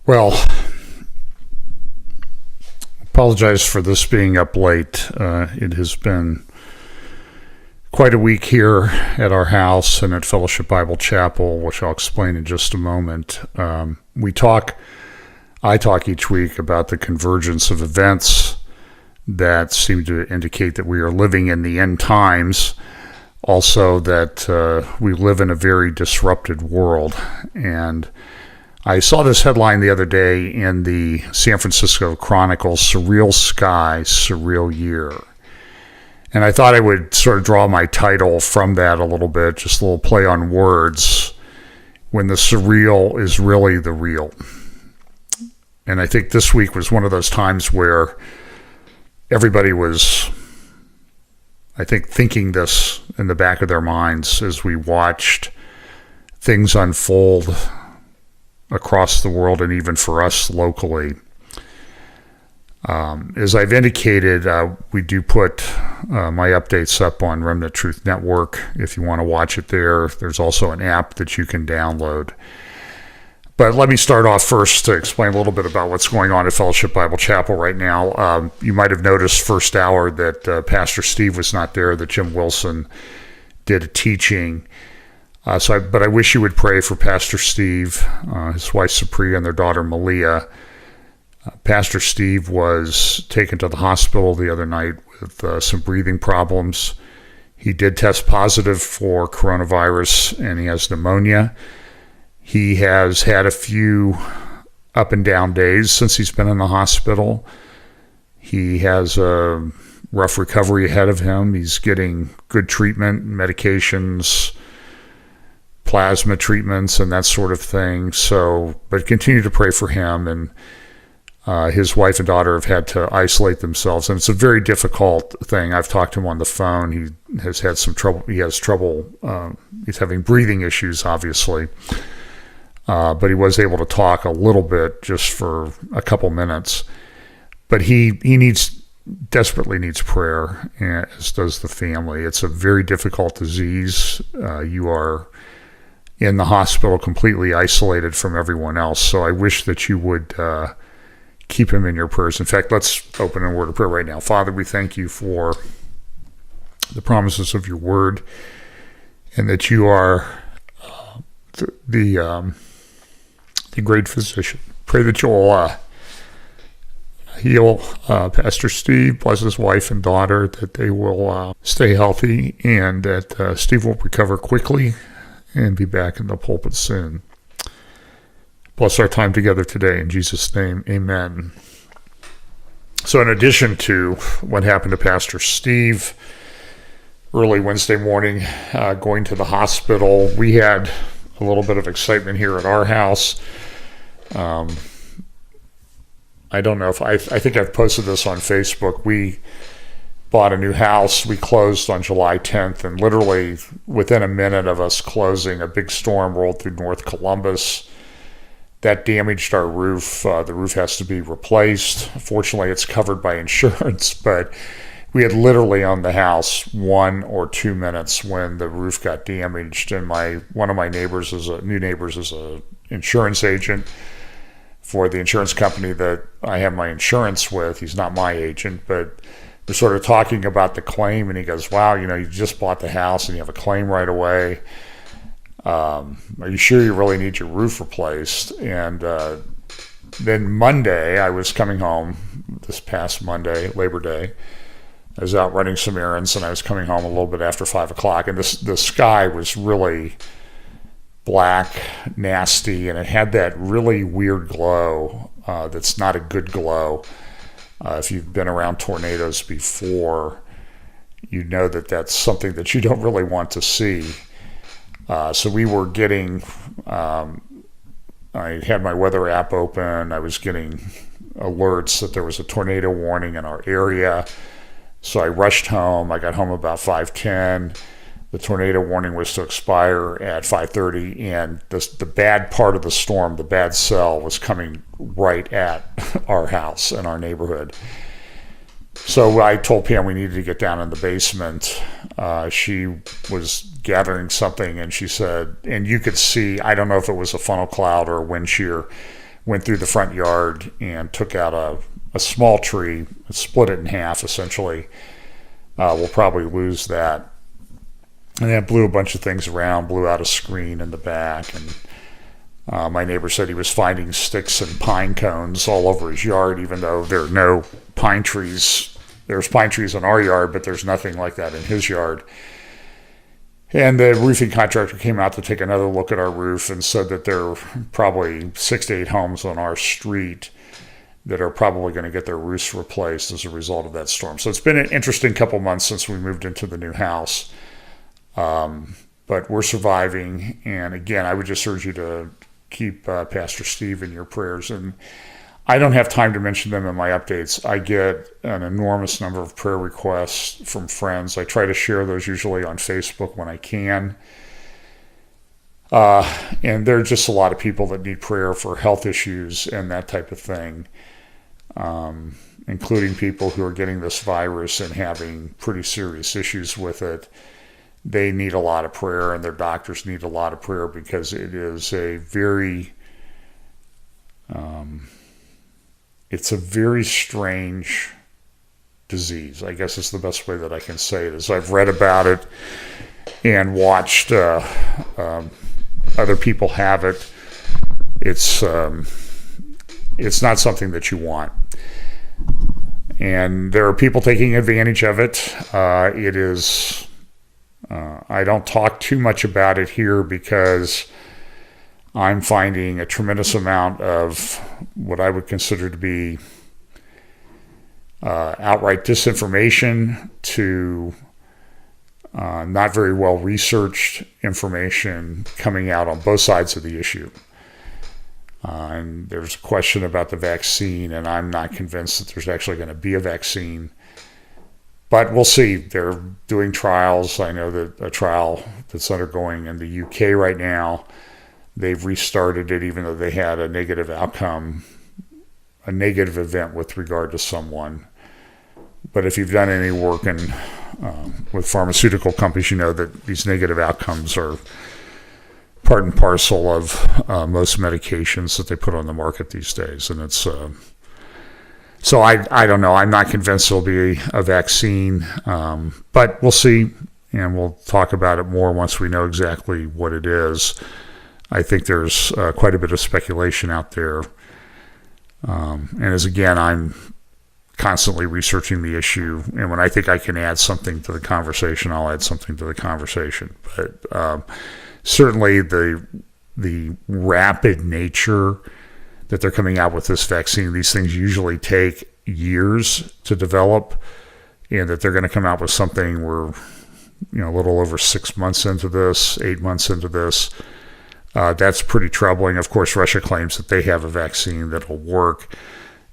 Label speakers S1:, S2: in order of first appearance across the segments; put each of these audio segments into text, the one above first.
S1: Well, apologize for this being up late. It has been quite a week here at our house and at Fellowship Bible Chapel, which I'll explain in just a moment. I talk each week about the convergence of events that seem to indicate that we are living in the end times. Also, that we live in a very disrupted world. And I saw this headline the other day in the San Francisco Chronicle, Surreal Sky, Surreal Year. And I thought I would sort of draw my title from that a little bit, just a little play on words, when the surreal is really the real. And I think this week was one of those times where everybody was, I think, thinking this in the back of their minds as we watched things unfold across the world and even for us locally. As I've indicated, we do put my updates up on Remnant Truth Network. If you want to watch it there, there's also an app that you can download. But let me start off first to explain a little bit about what's going on at Fellowship Bible Chapel right now. You might have noticed first hour that Pastor Steve was not there, that Jim Wilson did a teaching. But I wish you would pray for Pastor Steve, his wife Supriya, and their daughter Malia. Pastor Steve was taken to the hospital the other night with some breathing problems. He did test positive for coronavirus, and he has pneumonia. He has had a few up and down days since he's been in the hospital. He has a rough recovery ahead of him. He's getting good treatment, medications, plasma treatments, and that sort of thing. But continue to pray for him. And his wife and daughter have had to isolate themselves, and it's a very difficult thing. I've talked to him on the phone. He has had some trouble. He has trouble. He's having breathing issues, obviously. But he was able to talk a little bit just for a couple minutes. But he desperately needs prayer, as does the family. It's a very difficult disease. You are in the hospital completely isolated from everyone else. So I wish that you would keep him in your prayers. In fact, let's open a word of prayer right now. Father, we thank you for the promises of your word, and that you are the great physician. Pray that you'll heal Pastor Steve, bless his wife and daughter, that they will stay healthy, and that Steve will recover quickly and be back in the pulpit soon. Bless our time together today. In Jesus' name, amen. So in addition to what happened to Pastor Steve early Wednesday morning, going to the hospital, we had a little bit of excitement here at our house. I don't know if I think I've posted this on Facebook. We bought a new house. We closed on July 10th, and literally within a minute of us closing, a big storm rolled through North Columbus. That damaged our roof. The roof has to be replaced. Fortunately, it's covered by insurance, but we had literally owned the house 1 or 2 minutes when the roof got damaged. And one of my neighbors is a insurance agent for the insurance company that I have my insurance with. He's not my agent, but we're sort of talking about the claim, and he goes, "Wow, you just bought the house and you have a claim right away. Are you sure you really need your roof replaced?" And then Monday, I was coming home, this past Monday, Labor Day. I was out running some errands, and I was coming home a little bit after 5 o'clock, and the sky was really black, nasty, and it had that really weird glow that's not a good glow. If you've been around tornadoes before, you know that that's something that you don't really want to see. So we were getting, I had my weather app open. I was getting alerts that there was a tornado warning in our area. So I rushed home. I got home about 5:10. The tornado warning was to expire at 5:30, and the bad part of the storm, the bad cell, was coming right at our house and our neighborhood. So I told Pam we needed to get down in the basement. She was gathering something, and she said, and you could see, I don't know if it was a funnel cloud or a wind shear, went through the front yard and took out a small tree, split it in half essentially. We'll probably lose that. And that blew a bunch of things around, blew out a screen in the back. And my neighbor said he was finding sticks and pine cones all over his yard, even though there are no pine trees. There's pine trees in our yard, but there's nothing like that in his yard. And the roofing contractor came out to take another look at our roof and said that there are probably 6 to 8 homes on our street that are probably going to get their roofs replaced as a result of that storm. So it's been an interesting couple months since we moved into the new house. But we're surviving. And again, I would just urge you to keep Pastor Steve in your prayers. And I don't have time to mention them in my updates. I get an enormous number of prayer requests from friends. I try to share those usually on Facebook when I can. And there are just a lot of people that need prayer for health issues and that type of thing, including people who are getting this virus and having pretty serious issues with it. They need a lot of prayer, and their doctors need a lot of prayer because it is a very... it's a very strange disease, I guess is the best way that I can say it. As I've read about it and watched other people have it, it's not something that you want. And there are people taking advantage of it. It is, I don't talk too much about it here because I'm finding a tremendous amount of what I would consider to be outright disinformation to not very well researched information coming out on both sides of the issue. And there's a question about the vaccine, and I'm not convinced that there's actually going to be a vaccine. But we'll see. They're doing trials. I know that a trial that's undergoing in the UK right now, they've restarted it even though they had a negative outcome, a negative event with regard to someone. But if you've done any work with pharmaceutical companies, you know that these negative outcomes are part and parcel of most medications that they put on the market these days. And it's so I don't know. I'm not convinced there'll be a vaccine, but we'll see, and we'll talk about it more once we know exactly what it is. I think there's quite a bit of speculation out there. And as again, I'm constantly researching the issue. And when I think I can add something to the conversation, I'll add something to the conversation. But certainly the rapid nature that they're coming out with this vaccine, these things usually take years to develop, and that they're going to come out with something where, a little over 6 months into this, 8 months into this, that's pretty troubling. Of course, Russia claims that they have a vaccine that will work,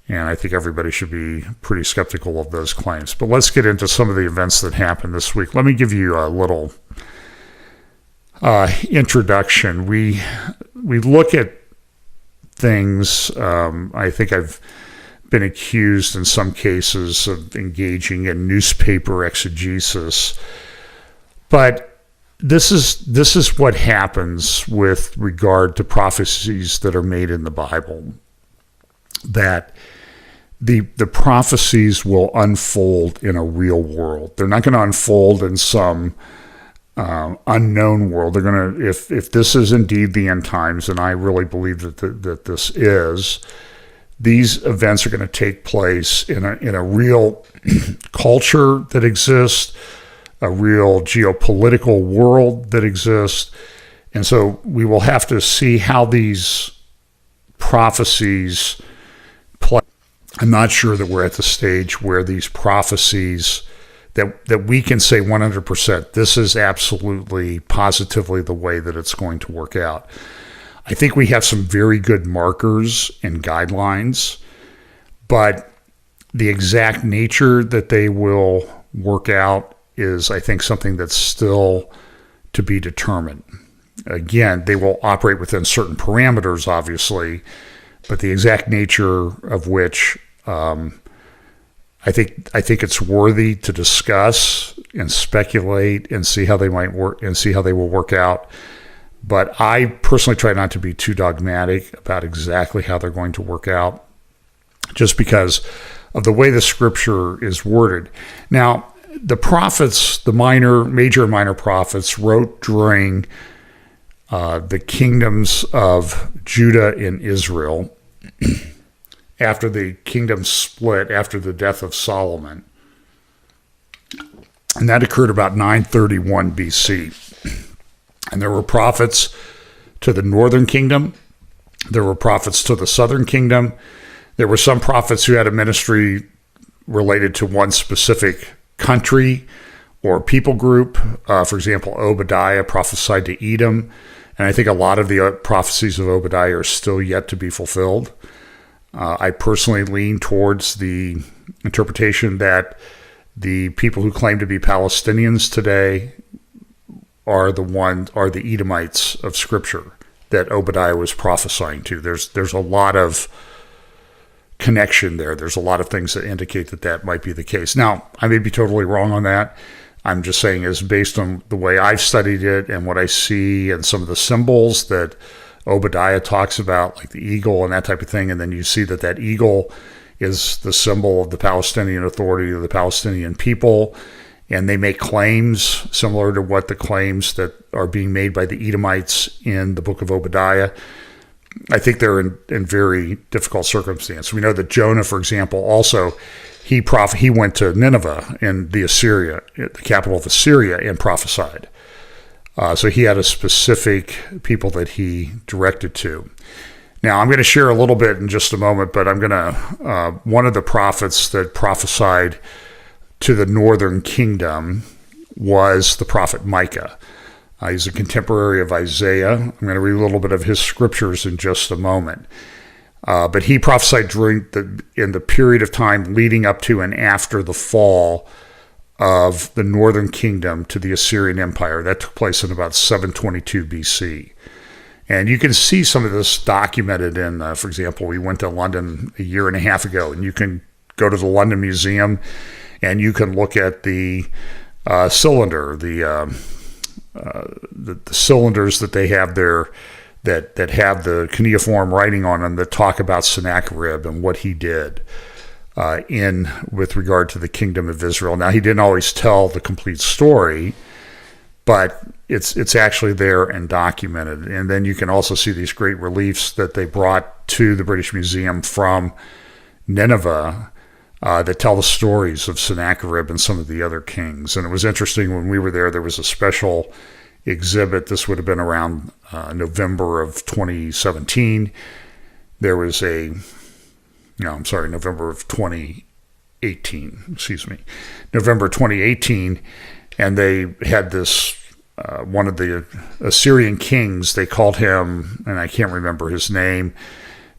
S1: and I think everybody should be pretty skeptical of those claims. But let's get into some of the events that happened this week. Let me give you a little introduction. We look at things. I think I've been accused in some cases of engaging in newspaper exegesis, but this is what happens with regard to prophecies that are made in the Bible, that the prophecies will unfold in a real world. They're not going to unfold in some unknown world. They're going to, if this is indeed the end times, and I really believe that this is, these events are going to take place in a real culture that exists, a real geopolitical world that exists. And so we will have to see how these prophecies play. I'm not sure that we're at the stage where these prophecies that we can say 100%, this is absolutely, positively the way that it's going to work out. I think we have some very good markers and guidelines, but the exact nature that they will work out is, I think, something that's still to be determined. Again, they will operate within certain parameters, obviously, but the exact nature of which I think it's worthy to discuss and speculate and see how they might work and see how they will work out. But I personally try not to be too dogmatic about exactly how they're going to work out, just because of the way the scripture is worded. Now, the prophets, the major and minor prophets, wrote during the kingdoms of Judah and Israel after the kingdom split after the death of Solomon. And that occurred about 931 BC. And there were prophets to the northern kingdom. There were prophets to the southern kingdom. There were some prophets who had a ministry related to one specific country or people group. For example, Obadiah prophesied to Edom. And I think a lot of the prophecies of Obadiah are still yet to be fulfilled. I personally lean towards the interpretation that the people who claim to be Palestinians today are the Edomites of Scripture that Obadiah was prophesying to. There's a lot of connection there. There's a lot of things that indicate that that might be the case. Now, I may be totally wrong on that. I'm just saying is based on the way I've studied it and what I see and some of the symbols that Obadiah talks about, like the eagle and that type of thing, and then you see that that eagle is the symbol of the Palestinian Authority of the Palestinian people, and they make claims similar to what the claims that are being made by the Edomites in the book of Obadiah. I think they're in very difficult circumstances. We know that Jonah, for example, also he went to Nineveh in the capital of Assyria, and prophesied. So he had a specific people that he directed to. Now, I'm going to share a little bit in just a moment, but I'm going to, one of the prophets that prophesied to the northern kingdom was the prophet Micah. He's a contemporary of Isaiah. I'm going to read a little bit of his scriptures in just a moment. But he prophesied in the period of time leading up to and after the fall of the northern kingdom to the Assyrian Empire. That took place in about 722 BC. And you can see some of this documented in, for example, we went to London a year and a half ago, and you can go to the London Museum and you can look at the cylinder, the cylinders that they have there that have the cuneiform writing on them that talk about Sennacherib and what he did with regard to the kingdom of Israel. Now, he didn't always tell the complete story, but it's actually there and documented. And then you can also see these great reliefs that they brought to the British Museum from Nineveh that tell the stories of Sennacherib and some of the other kings. And it was interesting, when we were there was a special exhibit. This would have been around November of 2017. There was November of 2018, November 2018, and they had this, one of the Assyrian kings, they called him, and I can't remember his name,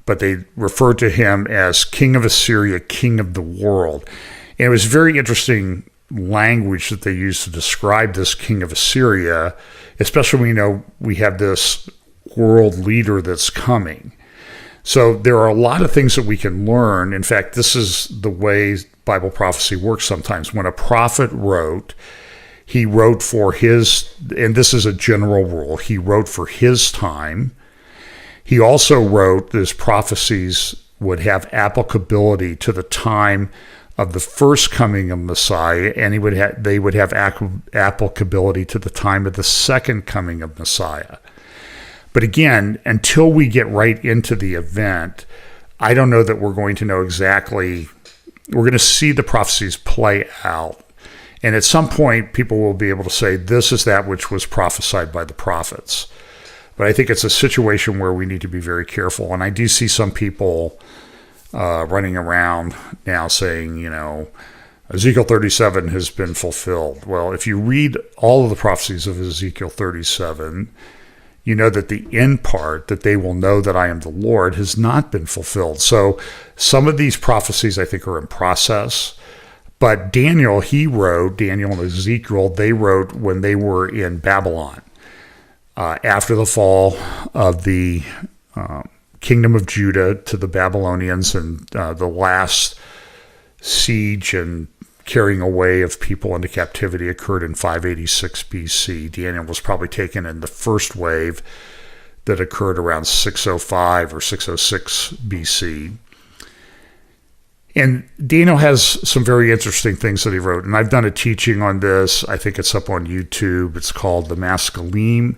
S1: but they referred to him as King of Assyria, King of the World. And it was very interesting language that they used to describe this King of Assyria, especially when we have this world leader that's coming. So there are a lot of things that we can learn. In fact, this is the way Bible prophecy works sometimes. When a prophet wrote, he wrote for his, and this is a general rule, he wrote for his time. He also wrote his prophecies would have applicability to the time of the first coming of Messiah, and they would have applicability to the time of the second coming of Messiah. But again, until we get right into the event, I don't know that we're going to know exactly. We're going to see the prophecies play out. And at some point, people will be able to say, this is that which was prophesied by the prophets. But I think it's a situation where we need to be very careful. And I do see some people running around now saying, Ezekiel 37 has been fulfilled. Well, if you read all of the prophecies of Ezekiel 37, you know that the end part, that they will know that I am the Lord, has not been fulfilled. So some of these prophecies, I think, are in process. But Daniel and Ezekiel, they wrote when they were in Babylon. After the fall of the kingdom of Judah to the Babylonians and the last siege and carrying away of people into captivity occurred in 586 BC. Daniel was probably taken in the first wave that occurred around 605 or 606 BC. And Daniel has some very interesting things that he wrote. And I've done a teaching on this. I think it's up on YouTube. It's called the Maskilim,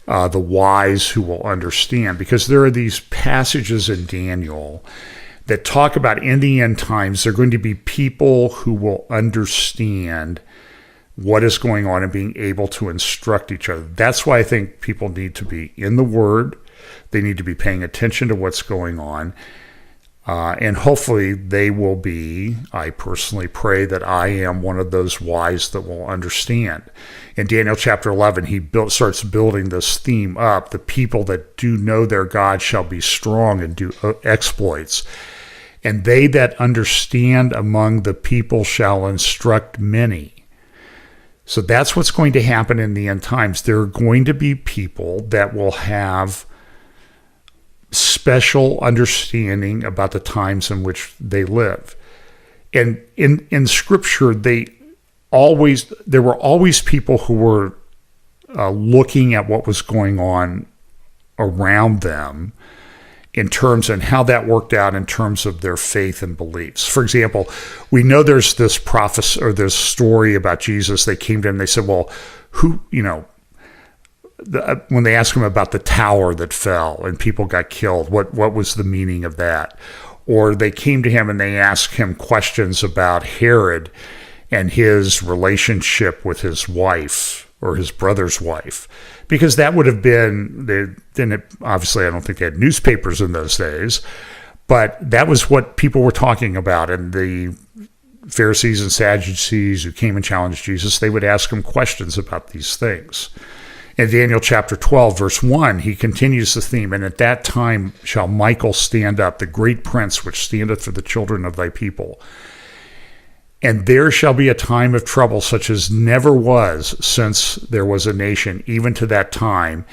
S1: the wise who will understand. Because there are these passages in Daniel that talk about in the end times, there are going to be people who will understand what is going on and being able to instruct each other. That's why I think people need to be in the Word. They need to be paying attention to what's going on. And hopefully they will be, I personally pray that I am one of those wise that will understand. In Daniel chapter 11, he starts building this theme up. The people that do know their God shall be strong and do exploits. And they that understand among the people shall instruct many. So that's what's going to happen in the end times. There are going to be people that will have special understanding about the times in which they live. And in Scripture, there were always people who were looking at what was going on around them in terms and how that worked out in terms of their faith and beliefs. For example, we know there's this prophecy or this story about Jesus. They came to him, they said, well, when they asked him about the tower that fell and people got killed, what was the meaning of that? Or they came to him and they asked him questions about Herod and his relationship with his wife or his brother's wife. Because that would have been, obviously I don't think they had newspapers in those days, but that was what people were talking about. And the Pharisees and Sadducees who came and challenged Jesus, they would ask him questions about these things. In Daniel chapter 12, verse 1, he continues the theme, and at that time shall Michael stand up, the great prince which standeth for the children of thy people. And there shall be a time of trouble such as never was since there was a nation, even to that time.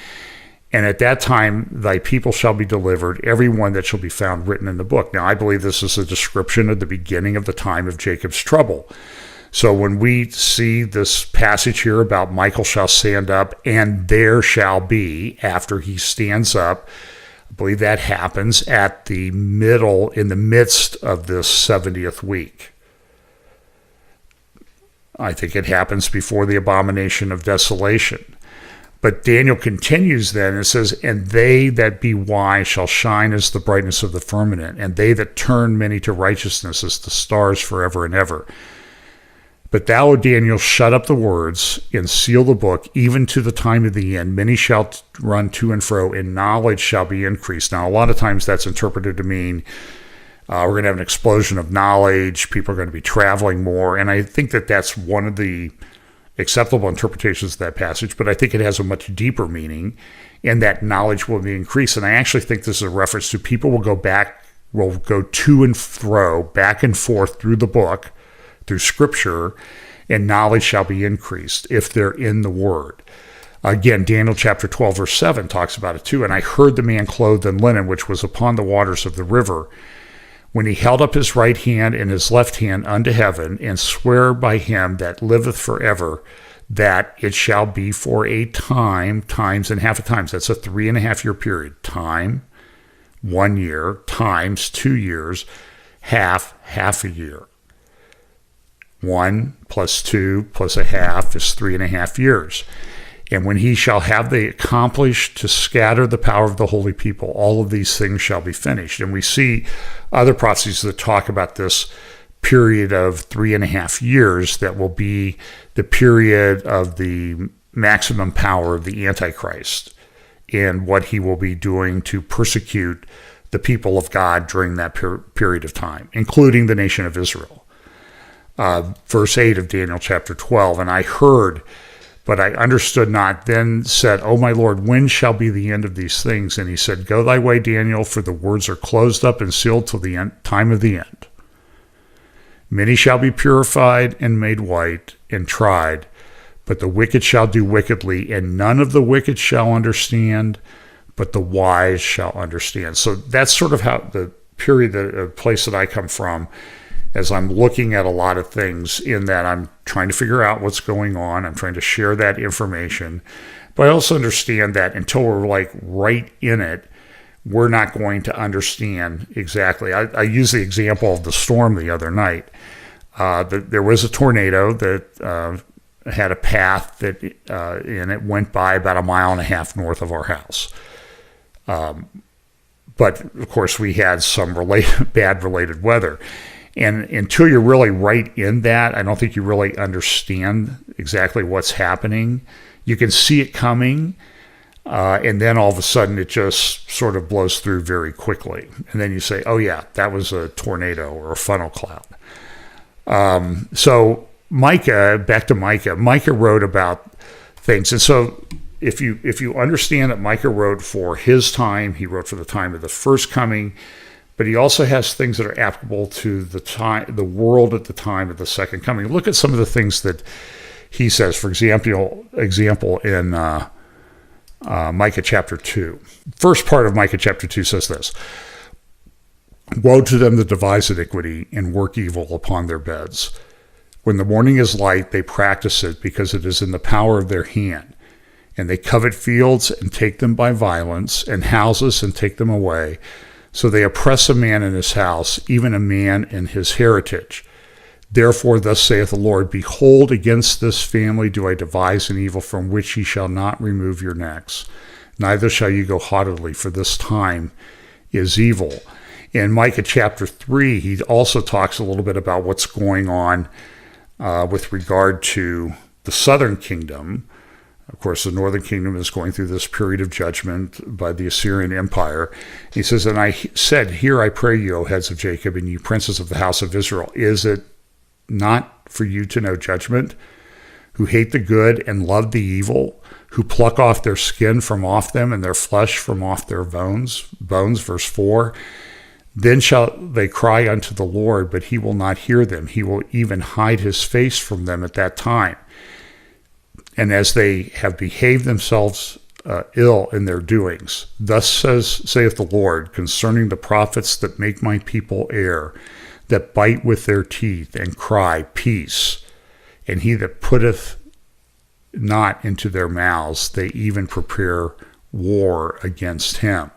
S1: And at that time thy people shall be delivered, every one that shall be found written in the book. Now, I believe this is a description of the beginning of the time of Jacob's trouble. So when we see this passage here about Michael shall stand up, and there shall be, after he stands up, I believe that happens in the midst of this 70th week. I think it happens before the abomination of desolation. But Daniel continues then and says, and they that be wise shall shine as the brightness of the firmament, and they that turn many to righteousness as the stars forever and ever. But thou, O Daniel, shut up the words and seal the book, even to the time of the end. Many shall run to and fro, and knowledge shall be increased. Now, a lot of times that's interpreted to mean we're going to have an explosion of knowledge. People are going to be traveling more. And I think that that's one of the acceptable interpretations of that passage, but I think it has a much deeper meaning, and that knowledge will be increased. And I actually think this is a reference to people will go to and fro, back and forth through the book, through Scripture, and knowledge shall be increased if they're in the Word. Again, Daniel chapter 12, verse 7 talks about it too. And I heard the man clothed in linen, which was upon the waters of the river, when he held up his right hand and his left hand unto heaven, and swear by him that liveth forever, that it shall be for a time, times and half a times. That's a 3.5 year period. Time, 1 year, times 2 years, half a year. 1 plus 2 plus a half is 3.5 years. And when he shall have the accomplished to scatter the power of the holy people, all of these things shall be finished. And we see other prophecies that talk about this period of 3.5 years that will be the period of the maximum power of the Antichrist and what he will be doing to persecute the people of God during that period of time, including the nation of Israel. Verse 8 of Daniel chapter 12, and I heard, but I understood not, then said, O my Lord, when shall be the end of these things? And he said, Go thy way, Daniel, for the words are closed up and sealed till the time of the end. Many shall be purified and made white and tried, but the wicked shall do wickedly, and none of the wicked shall understand, but the wise shall understand. So that's sort of how the place that I come from as I'm looking at a lot of things, in that I'm trying to figure out what's going on. I'm trying to share that information. But I also understand that until we're like right in it, we're not going to understand exactly. I use the example of the storm the other night. There was a tornado that had a path that, and it went by about 1.5 miles north of our house. But of course, we had some bad related weather. And until you're really right in that, I don't think you really understand exactly what's happening. You can see it coming, and then all of a sudden it just sort of blows through very quickly. And then you say, oh yeah, that was a tornado or a funnel cloud. So Micah, back to Micah. Micah wrote about things. And so if you understand that Micah wrote for his time, he wrote for the time of the first coming, but he also has things that are applicable to the world at the time of the second coming. Look at some of the things that he says. For example in Micah chapter 2. First part of Micah chapter 2 says this: "Woe to them that devise iniquity and work evil upon their beds. When the morning is light, they practice it, because it is in the power of their hand. And they covet fields and take them by violence, and houses and take them away. So they oppress a man in his house, even a man in his heritage. Therefore thus saith the Lord, Behold, against this family do I devise an evil from which ye shall not remove your necks. Neither shall ye go haughtily, for this time is evil." In Micah chapter 3, he also talks a little bit about what's going on with regard to the southern kingdom. Of course, the northern kingdom is going through this period of judgment by the Assyrian Empire. He says, "And I said, Hear, I pray you, O heads of Jacob, and ye princes of the house of Israel. Is it not for you to know judgment, who hate the good and love the evil, who pluck off their skin from off them and their flesh from off their bones?" Verse 4. "Then shall they cry unto the Lord, but he will not hear them. He will even hide his face from them at that time. And as they have behaved themselves ill in their doings, thus saith the Lord, concerning the prophets that make my people err, that bite with their teeth and cry, Peace. And he that putteth not into their mouths, they even prepare war against him.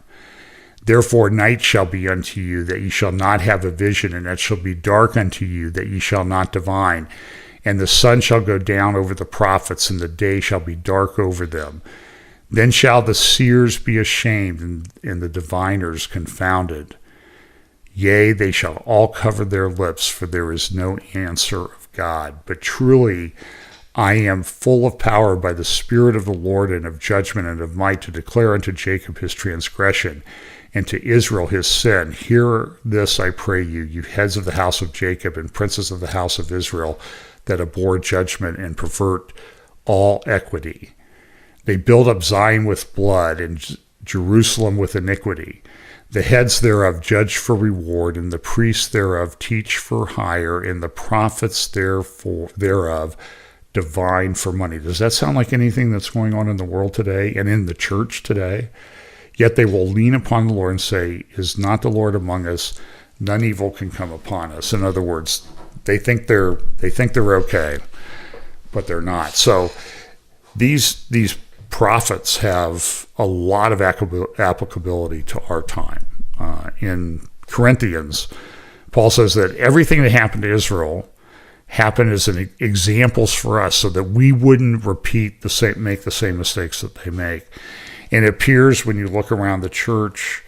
S1: Therefore night shall be unto you, that ye shall not have a vision, and it shall be dark unto you, that ye shall not divine. And the sun shall go down over the prophets, and the day shall be dark over them. Then shall the seers be ashamed, and the diviners confounded. Yea, they shall all cover their lips, for there is no answer of God. But truly I am full of power by the Spirit of the Lord, and of judgment and of might, to declare unto Jacob his transgression, and to Israel his sin. Hear this, I pray you, you heads of the house of Jacob, and princes of the house of Israel, that abhor judgment and pervert all equity. They build up Zion with blood, and Jerusalem with iniquity. The heads thereof judge for reward, and the priests thereof teach for hire, and the prophets thereof divine for money. Does that sound like anything that's going on in the world today and in the church today? Yet they will lean upon the Lord and say, Is not the Lord among us? None evil can come upon us. In other words, they think they're okay, but they're not. So these prophets have a lot of applicability to our time. In Corinthians, Paul says that everything that happened to Israel happened as examples for us, so that we wouldn't make the same mistakes that they make. And it appears when you look around the church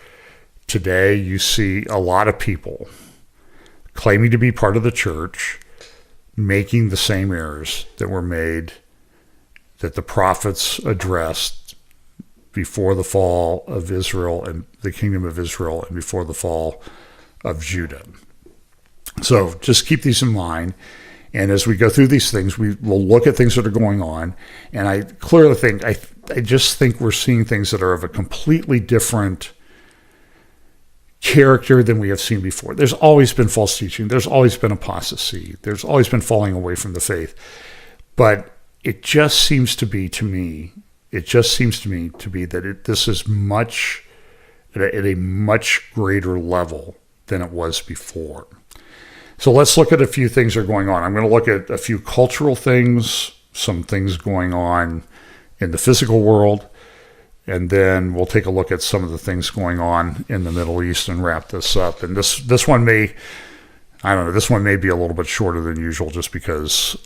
S1: today, you see a lot of people claiming to be part of the church, making the same errors that were made, that the prophets addressed before the fall of Israel and the kingdom of Israel, and before the fall of Judah. So just keep these in mind. And as we go through these things, we will look at things that are going on. And I clearly think, I just think we're seeing things that are of a completely different character than we have seen before. There's always been false teaching. There's always been apostasy. There's always been falling away from the faith. But it just seems to be to me that this is at a much greater level than it was before. So let's look at a few things that are going on. I'm going to look at a few cultural things, some things going on in the physical world, and then we'll take a look at some of the things going on in the Middle East and wrap this up. And this one may, I don't know, this one may be a little bit shorter than usual just because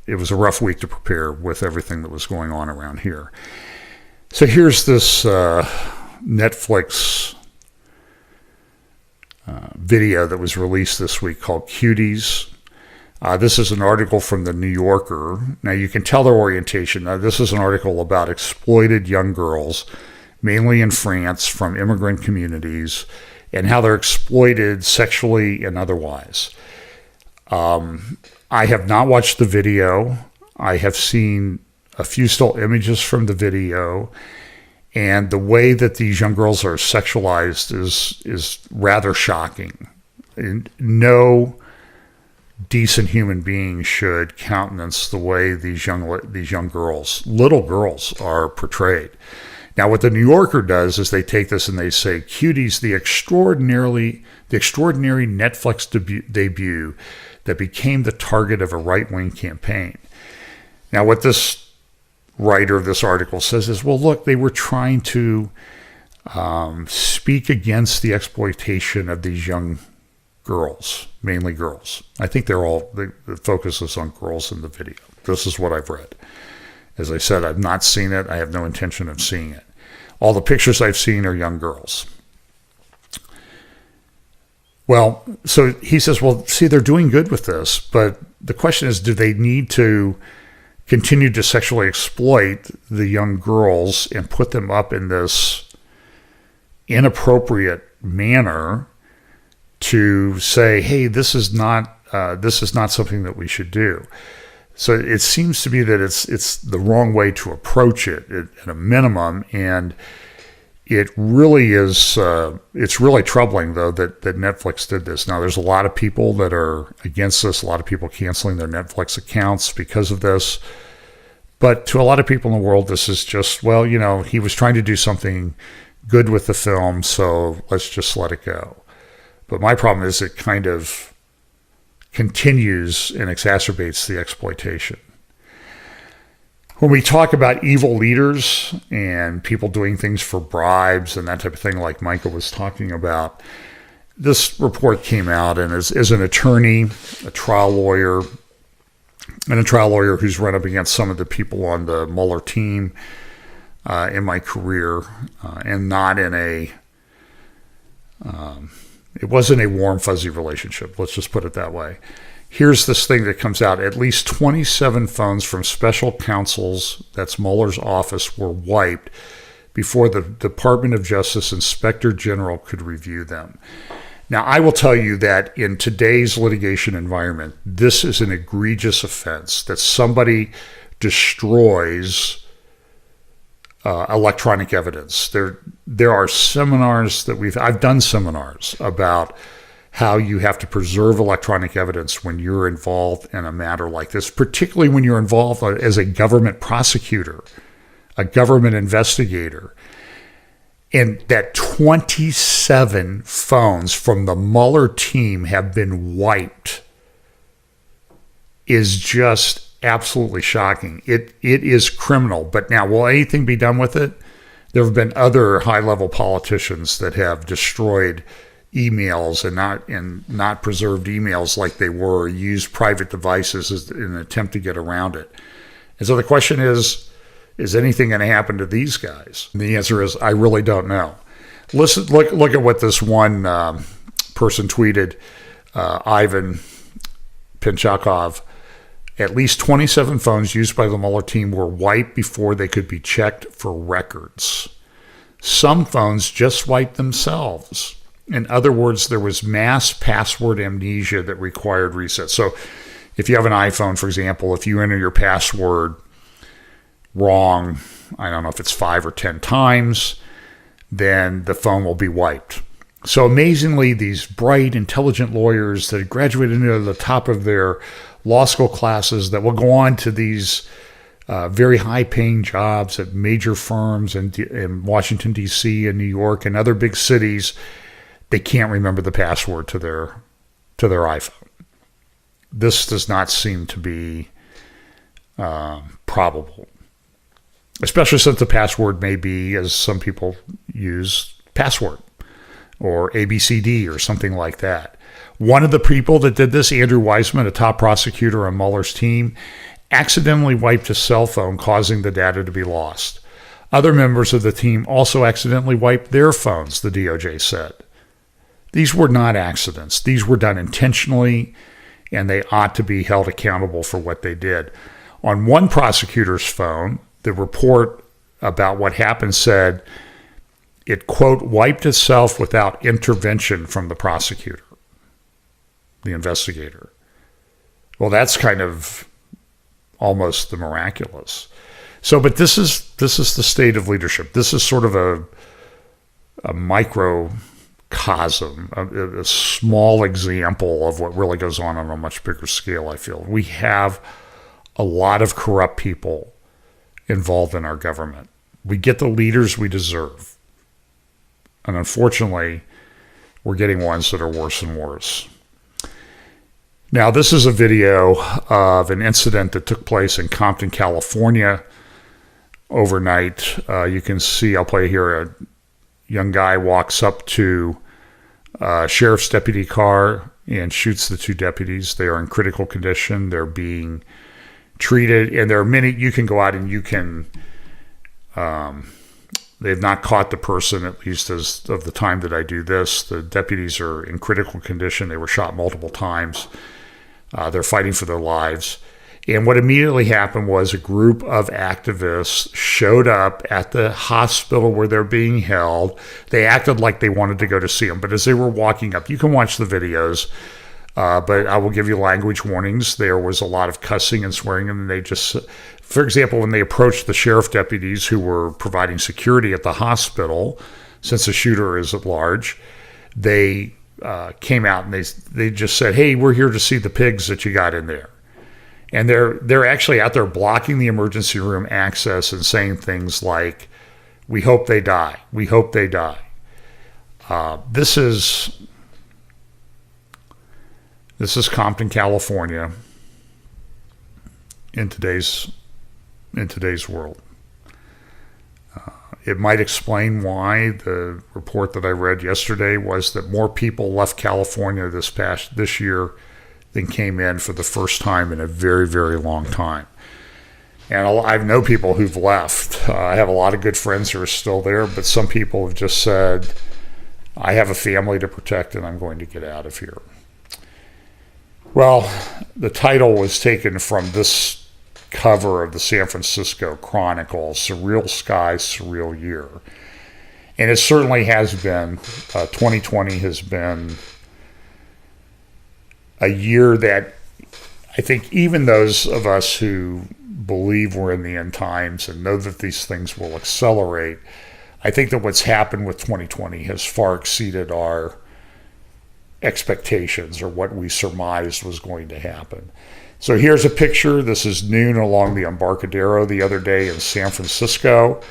S1: it was a rough week to prepare with everything that was going on around here. So here's this Netflix video that was released this week called Cuties. This is an article from the New Yorker. Now you can tell their orientation. This is an article about exploited young girls, mainly in France, from immigrant communities, and how they're exploited sexually and otherwise. I have not watched the video. I have seen a few still images from the video, and the way that these young girls are sexualized is rather shocking. And no decent human being should countenance the way these young girls, little girls, are portrayed. Now, what the New Yorker does is they take this and they say, "Cuties, the extraordinary Netflix debut that became the target of a right-wing campaign." Now, what this writer of this article says is, well, look, they were trying to speak against the exploitation of these young girls, mainly girls. I think the focus is on girls in the video. This is what I've read. As I said, I've not seen it. I have no intention of seeing it. All the pictures I've seen are young girls. Well, so he says, well, see, they're doing good with this, but the question is, do they need to continue to sexually exploit the young girls and put them up in this inappropriate manner to say, hey, this is not something that we should do? So it seems to me that it's the wrong way to approach it at a minimum, and it really is. It's really troubling, though, that Netflix did this. Now, there's a lot of people that are against this. A lot of people canceling their Netflix accounts because of this. But to a lot of people in the world, this is just, well, you know, he was trying to do something good with the film, so let's just let it go. But my problem is it kind of continues and exacerbates the exploitation. When we talk about evil leaders and people doing things for bribes and that type of thing, like Michael was talking about, this report came out, and as an attorney, a trial lawyer who's run up against some of the people on the Mueller team in my career, and not in it wasn't a warm, fuzzy relationship. Let's just put it that way. Here's this thing that comes out. At least 27 phones from special counsel's, that's Mueller's office, were wiped before the Department of Justice Inspector General could review them. Now, I will tell you that in today's litigation environment, this is an egregious offense, that somebody destroys electronic evidence. There are seminars that I've done seminars about how you have to preserve electronic evidence when you're involved in a matter like this, particularly when you're involved as a government prosecutor, a government investigator. And that 27 phones from the Mueller team have been wiped is just absolutely shocking. It is criminal. But now, will anything be done with it? There have been other high-level politicians that have destroyed emails and not preserved emails like they were, used private devices in an attempt to get around it. And so the question is anything going to happen to these guys? And the answer is, I really don't know. Listen, look at what this one person tweeted, Ivan Pinchakov. At least 27 phones used by the Mueller team were wiped before they could be checked for records. Some phones just wiped themselves. In other words, there was mass password amnesia that required reset. So if you have an iPhone, for example, if you enter your password wrong, I don't know if it's 5 or 10 times, then the phone will be wiped. So amazingly, these bright, intelligent lawyers that had graduated into the top of their law school classes that will go on to these very high-paying jobs at major firms in Washington, D.C. and New York and other big cities, they can't remember the password to their to their iPhone. This does not seem to be probable, especially since the password may be, as some people use, password or ABCD or something like that. One of the people that did this, Andrew Weissman, a top prosecutor on Mueller's team, accidentally wiped his cell phone, causing the data to be lost. Other members of the team also accidentally wiped their phones, the DOJ said. These were not accidents. These were done intentionally, and they ought to be held accountable for what they did. On one prosecutor's phone, the report about what happened said it, quote, wiped itself without intervention from the prosecutor, the investigator. Well, that's kind of almost the miraculous. So, but this is the state of leadership. This is sort of a microcosm, a small example of what really goes on a much bigger scale, I feel. We have a lot of corrupt people involved in our government. We get the leaders we deserve. And unfortunately, we're getting ones that are worse and worse. Now, this is a video of an incident that took place in Compton, California overnight. You can see, I'll play here, a young guy walks up to a sheriff's deputy car and shoots the two deputies. They are in critical condition. They're being treated, and there are many, you can go out and you can, they've not caught the person, at least as of the time that I do this. The deputies are in critical condition. They were shot multiple times. They're fighting for their lives. And what immediately happened was a group of activists showed up at the hospital where they're being held. They acted like they wanted to go to see them. But as they were walking up, you can watch the videos, but I will give you language warnings. There was a lot of cussing and swearing, and they just, for example, when they approached the sheriff deputies who were providing security at the hospital, since the shooter is at large, they came out and they just said, "Hey, we're here to see the pigs that you got in there." And they're actually out there blocking the emergency room access and saying things like, "We hope they die. We hope they die." This is Compton, California, in today's world. It might explain why the report that I read yesterday was that more people left California this year than came in for the first time in a very, very long time. And I know people who've left. I have a lot of good friends who are still there, but some people have just said, "I have a family to protect and I'm going to get out of here." Well, the title was taken from this cover of the San Francisco Chronicle, "Surreal Sky, Surreal Year." And it certainly has been, 2020 has been a year that I think even those of us who believe we're in the end times and know that these things will accelerate, I think that what's happened with 2020 has far exceeded our expectations or what we surmised was going to happen. So here's a picture. This is noon along the Embarcadero the other day in San Francisco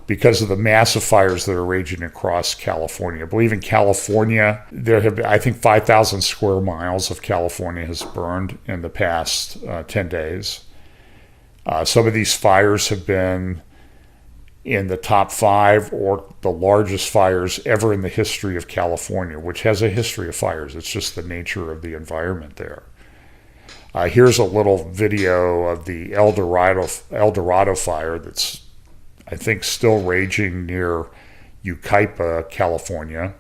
S1: because of the massive fires that are raging across California. I believe in California, there have been, I think 5,000 square miles of California has burned in the past 10 days. Some of these fires have been in the top 5 or the largest fires ever in the history of California, which has a history of fires. It's just the nature of the environment there. Here's a little video of the El Dorado fire that's, I think, still raging near Yucaipa, California.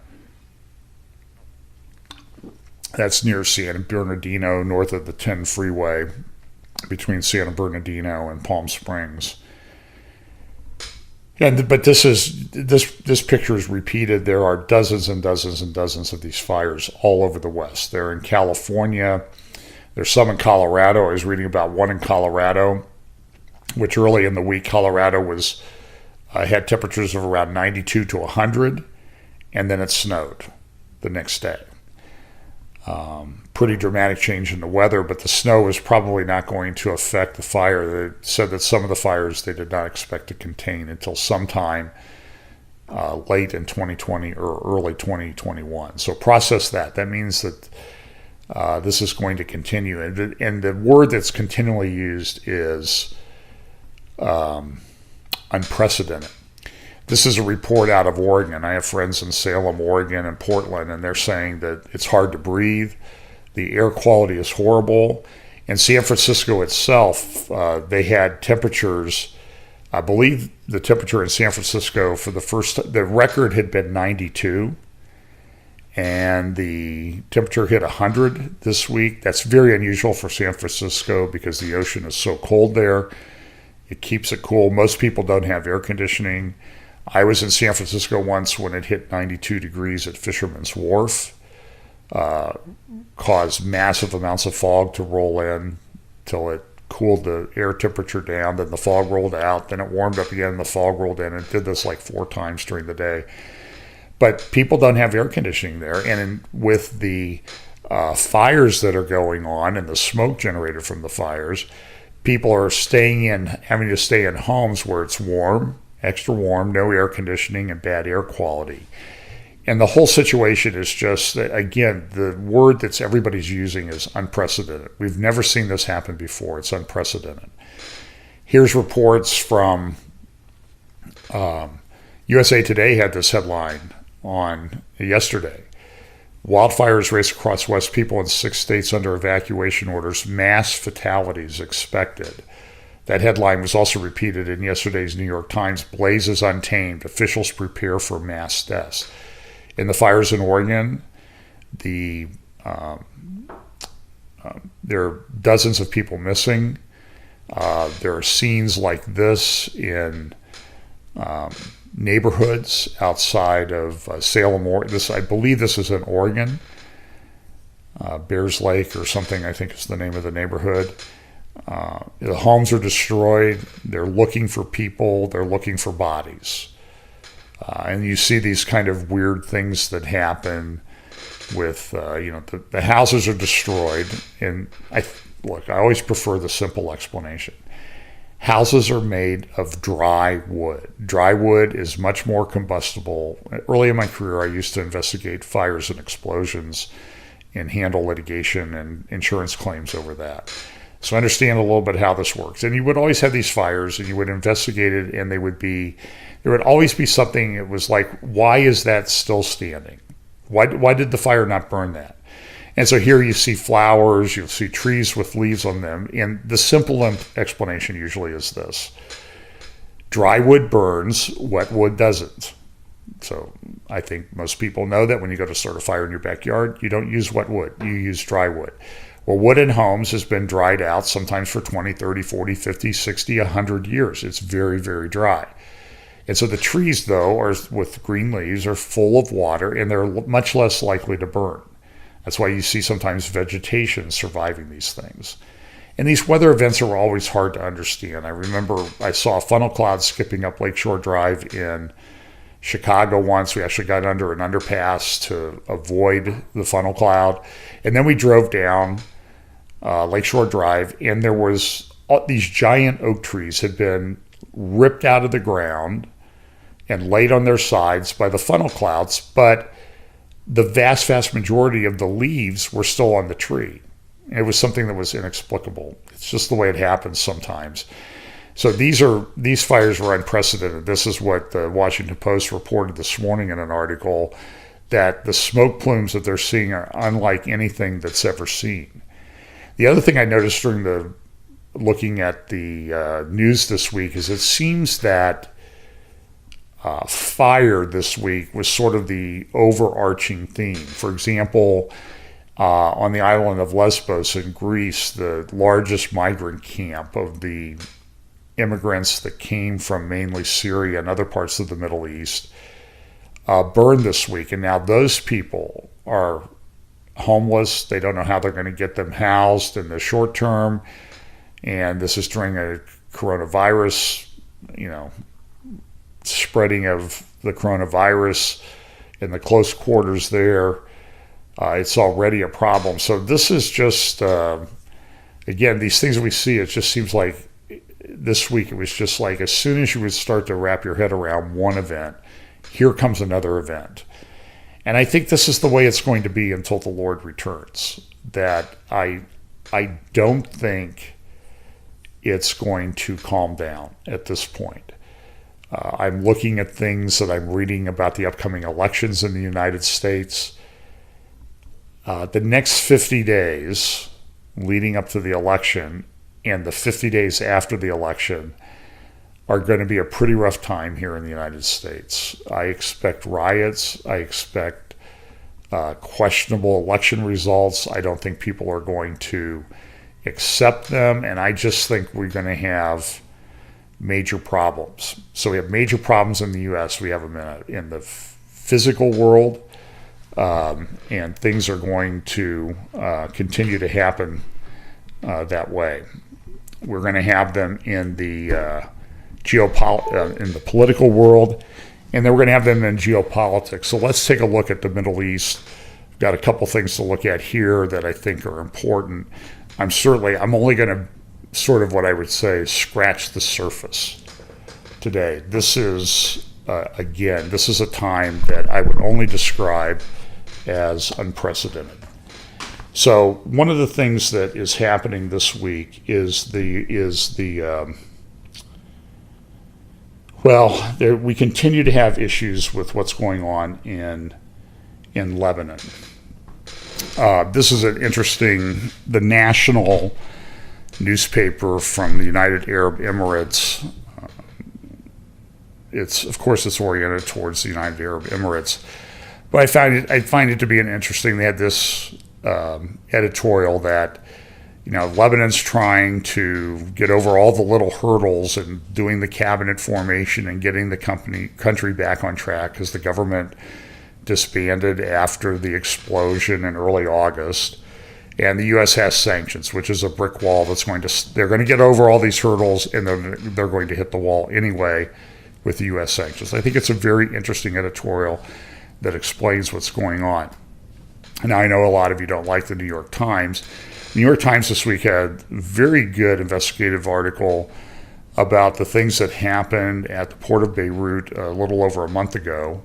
S1: That's near San Bernardino, north of the 10 freeway, between San Bernardino and Palm Springs. But this picture is repeated. There are dozens and dozens and dozens of these fires all over the West. They're in California. There's some in Colorado. I was reading about one in Colorado, which early in the week, Colorado was had temperatures of around 92 to 100, and then it snowed the next day. Pretty dramatic change in the weather, but the snow was probably not going to affect the fire. They said that some of the fires they did not expect to contain until sometime late in 2020 or early 2021. So process that. That means that This is going to continue. And the word that's continually used is unprecedented. This is a report out of Oregon. I have friends in Salem, Oregon, and Portland, and they're saying that it's hard to breathe. The air quality is horrible. In San Francisco itself, they had temperatures. I believe the temperature in San Francisco the record had been 92, and the temperature hit 100 this week. That's very unusual for San Francisco because the ocean is so cold there. It keeps it cool. Most people don't have air conditioning. I was in San Francisco once when it hit 92 degrees at Fisherman's Wharf. Caused massive amounts of fog to roll in till it cooled the air temperature down. Then the fog rolled out. Then it warmed up again and the fog rolled in. And it did this like 4 times during the day. But people don't have air conditioning there. And with the fires that are going on and the smoke generated from the fires, people are having to stay in homes where it's warm, extra warm, no air conditioning, and bad air quality. And the whole situation is just, again, the word that everybody's using is unprecedented. We've never seen this happen before. It's unprecedented. Here's reports from USA Today had this headline on yesterday. Wildfires race across West, people in 6 states under evacuation orders, mass fatalities expected. That headline was also repeated in yesterday's New York Times. Blazes untamed. Officials prepare for mass deaths. In the fires in Oregon, there are dozens of people missing. There are scenes like this in neighborhoods outside of Salem, Oregon. I believe this is in Oregon. Bears Lake or something, I think is the name of the neighborhood. The homes are destroyed. They're looking for people. They're looking for bodies. And you see these kind of weird things that happen with, the houses are destroyed. And I always prefer the simple explanation. Houses are made of dry wood. Dry wood is much more combustible. Early in my career, I used to investigate fires and explosions and handle litigation and insurance claims over that. So I understand a little bit how this works. And you would always have these fires and you would investigate it, and there would always be something. It was like, why is that still standing? Why did the fire not burn that? And so here you see flowers, you'll see trees with leaves on them. And the simple explanation usually is this. Dry wood burns, wet wood doesn't. So I think most people know that when you go to start a fire in your backyard, you don't use wet wood, you use dry wood. Well, wood in homes has been dried out sometimes for 20, 30, 40, 50, 60, 100 years. It's very, very dry. And so the trees, though, with green leaves, are full of water, and they're much less likely to burn. That's why you see sometimes vegetation surviving these things. And these weather events are always hard to understand. I remember I saw a funnel cloud skipping up Lakeshore Drive in Chicago once. We actually got under an underpass to avoid the funnel cloud. And then we drove down Lakeshore Drive, and there was these giant oak trees had been ripped out of the ground and laid on their sides by the funnel clouds, but the vast majority of the leaves were still on the tree. It was something that was inexplicable. It's just the way it happens sometimes. So these fires were unprecedented. This is what the Washington Post reported this morning in an article, that the smoke plumes that they're seeing are unlike anything that's ever seen. The other thing I noticed during looking at the news this week is it seems that fire this week was sort of the overarching theme. For example, on the island of Lesbos in Greece, the largest migrant camp of the immigrants that came from mainly Syria and other parts of the Middle East, burned this week. And now those people are homeless. They don't know how they're going to get them housed in the short term. And this is during a coronavirus, spreading of the coronavirus in the close quarters there. It's already a problem. So this is just, again, these things we see, it just seems like this week it was just like as soon as you would start to wrap your head around one event, here comes another event. And I think this is the way it's going to be until the Lord returns. that I don't think it's going to calm down at this point. I'm looking at things that I'm reading about the upcoming elections in the United States. The next 50 days leading up to the election and the 50 days after the election are going to be a pretty rough time here in the United States. I expect riots. I expect questionable election results. I don't think people are going to accept them, and I just think we're going to have major problems. So we have major problems in the U.S. We have them in the physical world, and things are going to continue to happen that way. We're going to have them in the in the political world, and then we're going to have them in geopolitics. So let's take a look at the Middle East. I've got a couple things to look at here that I think are important. I'm only going to sort of what I would say scratch the surface today. This is this is a time that I would only describe as unprecedented. So one of the things that is happening this week is we continue to have issues with what's going on in Lebanon. This is the national newspaper from the United Arab Emirates. It's oriented towards the United Arab Emirates, but I find it to be interesting. They had this editorial that Lebanon's trying to get over all the little hurdles and doing the cabinet formation and getting the country back on track because the government disbanded after the explosion in early August. And the U.S. has sanctions, which is a brick wall they're going to get over all these hurdles, and they're going to hit the wall anyway with the U.S. sanctions. I think it's a very interesting editorial that explains what's going on. And I know a lot of you don't like the New York Times. The New York Times this week had a very good investigative article about the things that happened at the port of Beirut a little over a month ago,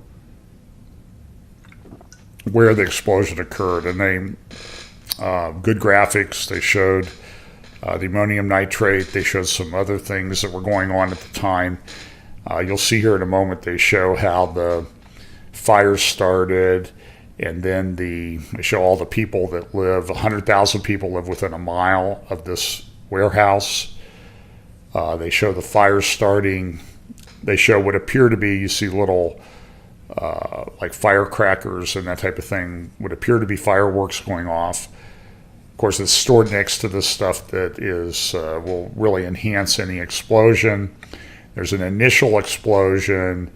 S1: where the explosion occurred. And they good graphics. They showed the ammonium nitrate. They showed some other things that were going on at the time. You'll see here in a moment they show how the fire started, and then they show all the people that live. 100,000 people live within a mile of this warehouse. They show the fire starting. They show what appear to be, you see little like firecrackers and that type of thing, would appear to be fireworks going off. Of course, it's stored next to the stuff that will really enhance any explosion. There's an initial explosion,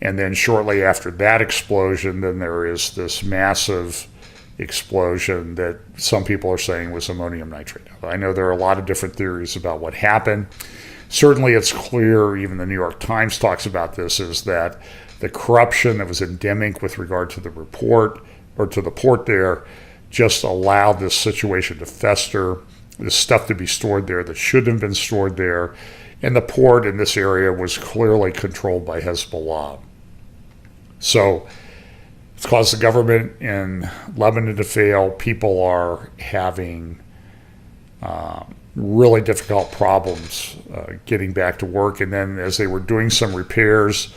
S1: and then shortly after that explosion, then there is this massive explosion that some people are saying was ammonium nitrate. I know there are a lot of different theories about what happened. Certainly it's clear, even the New York Times talks about this, is that the corruption that was endemic with regard to the report or to the port there just allowed this situation to fester, this stuff to be stored there that shouldn't have been stored there. And the port in this area was clearly controlled by Hezbollah. So it's caused the government in Lebanon to fail. People are having really difficult problems getting back to work. And then as they were doing some repairs,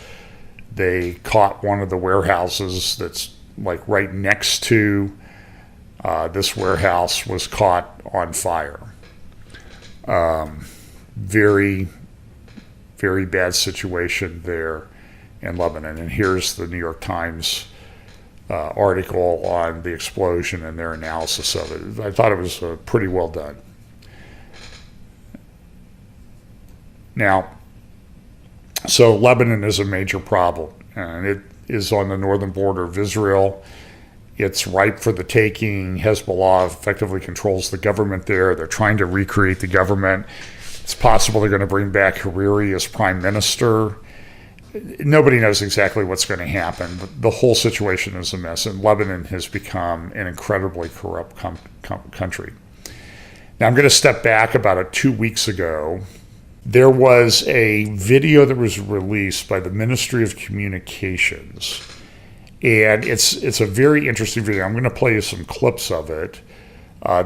S1: they caught one of the warehouses that's like right next to this warehouse was caught on fire. Very, very bad situation there in Lebanon. And here's the New York Times article on the explosion and their analysis of it. I thought it was pretty well done. Now, so Lebanon is a major problem, and it is on the northern border of Israel. It's ripe for the taking. Hezbollah effectively controls the government there. They're trying to recreate the government. It's possible they're going to bring back Hariri as prime minister. Nobody knows exactly what's going to happen, but the whole situation is a mess, and Lebanon has become an incredibly corrupt country. Now, I'm going to step back about 2 weeks ago. There was a video that was released by the Ministry of Communications, and it's a very interesting video. I'm going to play you some clips of it.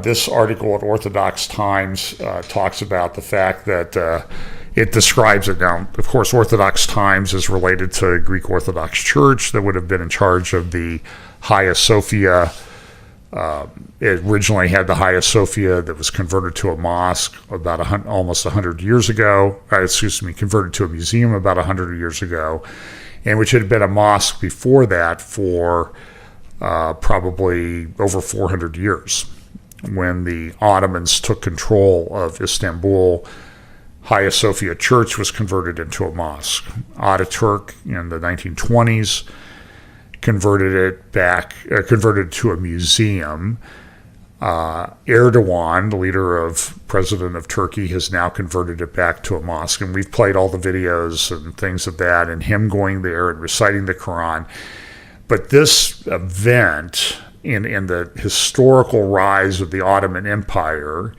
S1: This article at Orthodox Times talks about the fact that it describes it. Now, of course, Orthodox Times is related to Greek Orthodox Church that would have been in charge of the Hagia Sophia. It originally had the Hagia Sophia that was converted to a mosque about almost 100 years ago. Converted to a museum about 100 years ago, and which had been a mosque before that for probably over 400 years. When the Ottomans took control of Istanbul, Hagia Sophia Church was converted into a mosque. Ataturk in the 1920s converted to a museum. Erdogan, the president of Turkey, has now converted it back to a mosque. And we've played all the videos and things of that, and him going there and reciting the Quran. But this event in the historical rise of the Ottoman Empire,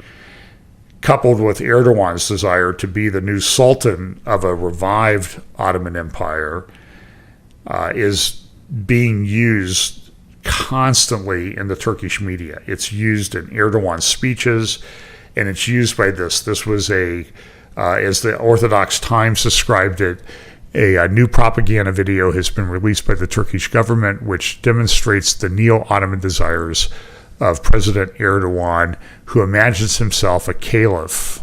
S1: coupled with Erdogan's desire to be the new sultan of a revived Ottoman Empire, is being used constantly in the Turkish media. It's used in Erdogan's speeches, and it's used by this. This was as the Orthodox Times described it, a new propaganda video has been released by the Turkish government, which demonstrates the neo-Ottoman desires of President Erdogan, who imagines himself a caliph.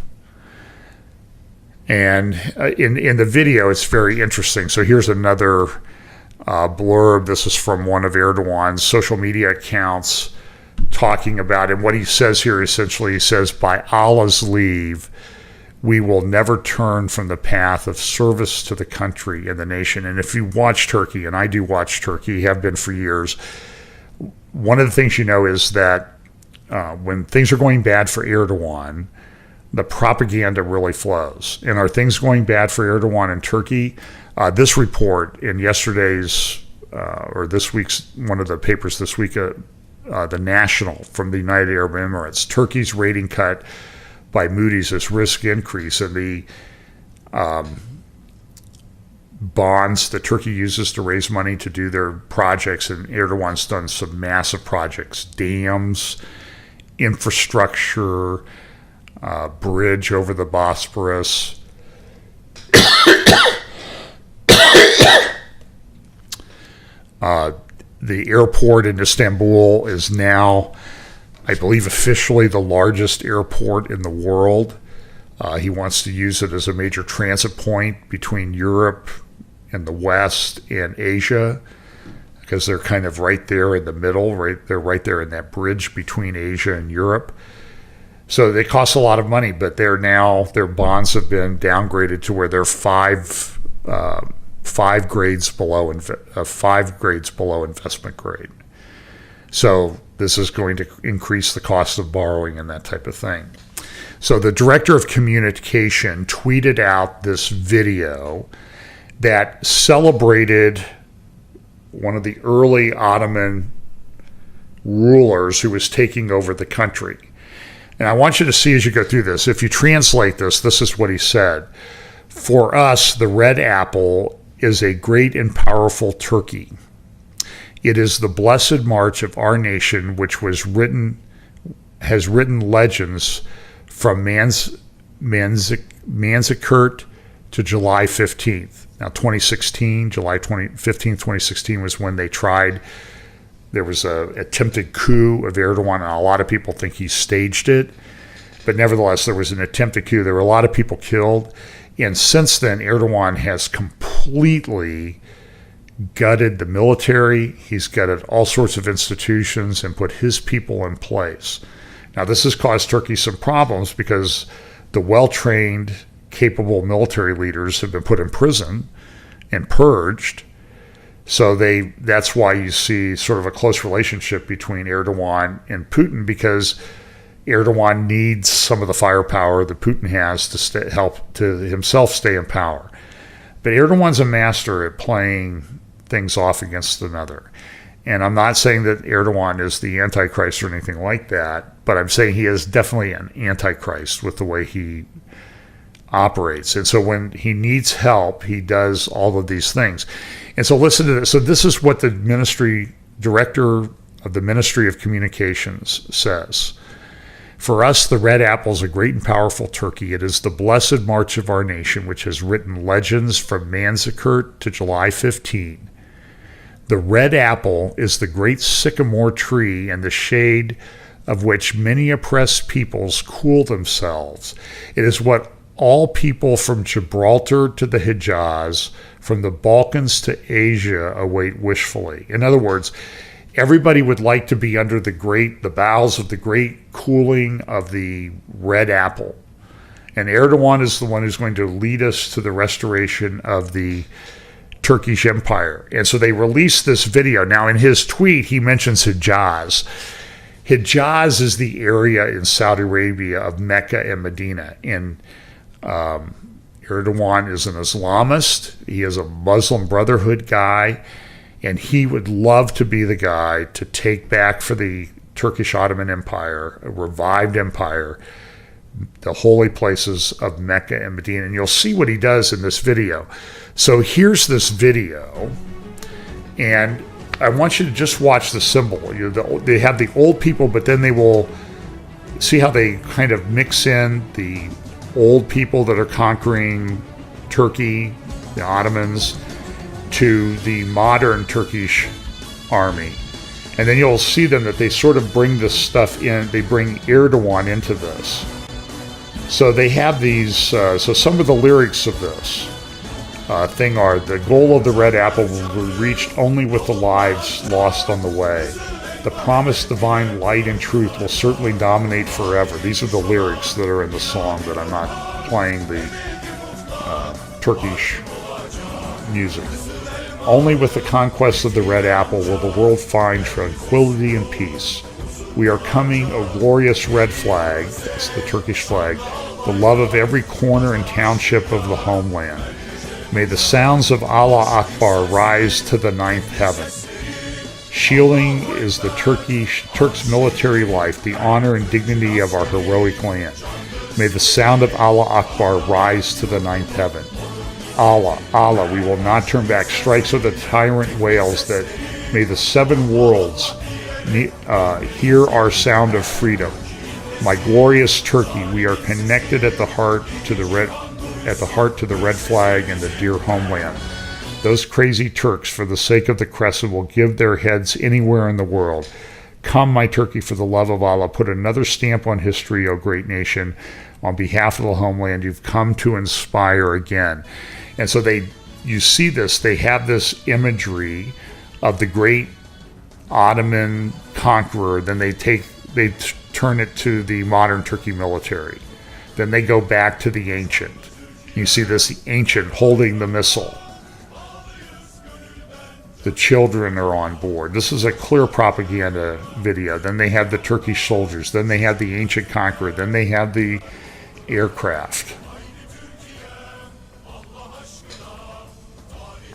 S1: And in the video, it's very interesting. So here's another blurb. This is from one of Erdogan's social media accounts talking about it. What he says here, essentially, he says, "By Allah's leave, we will never turn from the path of service to the country and the nation." And if you watch Turkey, and I do watch Turkey, have been for years, one of the things you know is that when things are going bad for Erdogan, the propaganda really flows. And are things going bad for Erdogan in Turkey? This report in yesterday's, or this week's, one of the papers this week, the National from the United Arab Emirates, Turkey's rating cut by Moody's as risk increase, and the bonds that Turkey uses to raise money to do their projects, and Erdogan's done some massive projects, dams, infrastructure, bridge over the Bosporus. The airport in Istanbul is now, I believe, officially the largest airport in the world. He wants to use it as a major transit point between Europe and the West and Asia, because they're kind of right there in the middle, they're right there in that bridge between Asia and Europe. So they cost a lot of money, but their bonds have been downgraded to where they're five grades below investment grade. So this is going to increase the cost of borrowing and that type of thing. So the director of communication tweeted out this video that celebrated one of the early Ottoman rulers who was taking over the country. And I want you to see as you go through this, if you translate this, this is what he said. "For us, the red apple is a great and powerful Turkey. It is the blessed march of our nation, which has written legends from Manzikert to July 15th. Now, 2016, July 15th, 2016 was when they tried. There was a attempted coup of Erdogan, and a lot of people think he staged it. But nevertheless, there was an attempted coup. There were a lot of people killed. And since then, Erdogan has completely gutted the military. He's gutted all sorts of institutions and put his people in place. Now, this has caused Turkey some problems because the well-trained, capable military leaders have been put in prison and purged. So that's why you see sort of a close relationship between Erdogan and Putin, because Erdogan needs some of the firepower that Putin has to help to himself stay in power. But Erdogan's a master at playing things off against another. And I'm not saying that Erdogan is the Antichrist or anything like that, but I'm saying he is definitely an Antichrist with the way he operates. And so when he needs help, he does all of these things. And so listen to this. So this is what the director of the Ministry of Communications says. For us, the red apple is a great and powerful turkey. It is the blessed march of our nation, which has written legends from Manzikert to July 15. The red apple is the great sycamore tree in the shade of which many oppressed peoples cool themselves. It is what all people from Gibraltar to the Hejaz, from the Balkans to Asia, await wishfully. In other words, everybody would like to be under the boughs of the great cooling of the red apple. And Erdogan is the one who's going to lead us to the restoration of the Turkish Empire. And so they released this video. Now, in his tweet, he mentions Hejaz. Hejaz is the area in Saudi Arabia of Mecca and Medina. And Erdogan is an Islamist. He is a Muslim Brotherhood guy. And he would love to be the guy to take back for the Turkish Ottoman Empire, a revived empire, the holy places of Mecca and Medina. And you'll see what he does in this video. So here's this video. And I want you to just watch the symbol. They have the old people, but then they will see how they kind of mix in the old people that are conquering Turkey, the Ottomans, to the modern Turkish army. And then you'll see them that they sort of bring this stuff in. They bring Erdogan into this. So they have these, so some of the lyrics of this thing are, the goal of the red apple will be reached only with the lives lost on the way. The promised divine light and truth will certainly dominate forever. These are the lyrics that are in the song, that I'm not playing the Turkish music. Only with the conquest of the red apple will the world find tranquility and peace. We are coming, a glorious red flag, that's the Turkish flag, the love of every corner and township of the homeland. May the sounds of Allah Akbar rise to the ninth heaven. Shielding is the Turks' military life, the honor and dignity of our heroic land. May the sound of Allah Akbar rise to the ninth heaven. Allah, Allah, we will not turn back. Strikes of the tyrant wails, that may the seven worlds hear our sound of freedom. My glorious Turkey, we are connected at the heart to the red flag and the dear homeland. Those crazy Turks, for the sake of the crescent, will give their heads anywhere in the world. Come, my Turkey, for the love of Allah, put another stamp on history, O great nation. On behalf of the homeland, you've come to inspire again. And so you see this, they have this imagery of the great Ottoman conqueror, then they turn it to the modern Turkey military. Then they go back to the ancient. You see this ancient holding the missile. The children are on board. This is a clear propaganda video. Then they have the Turkish soldiers. Then they have the ancient conqueror. Then they have the aircraft.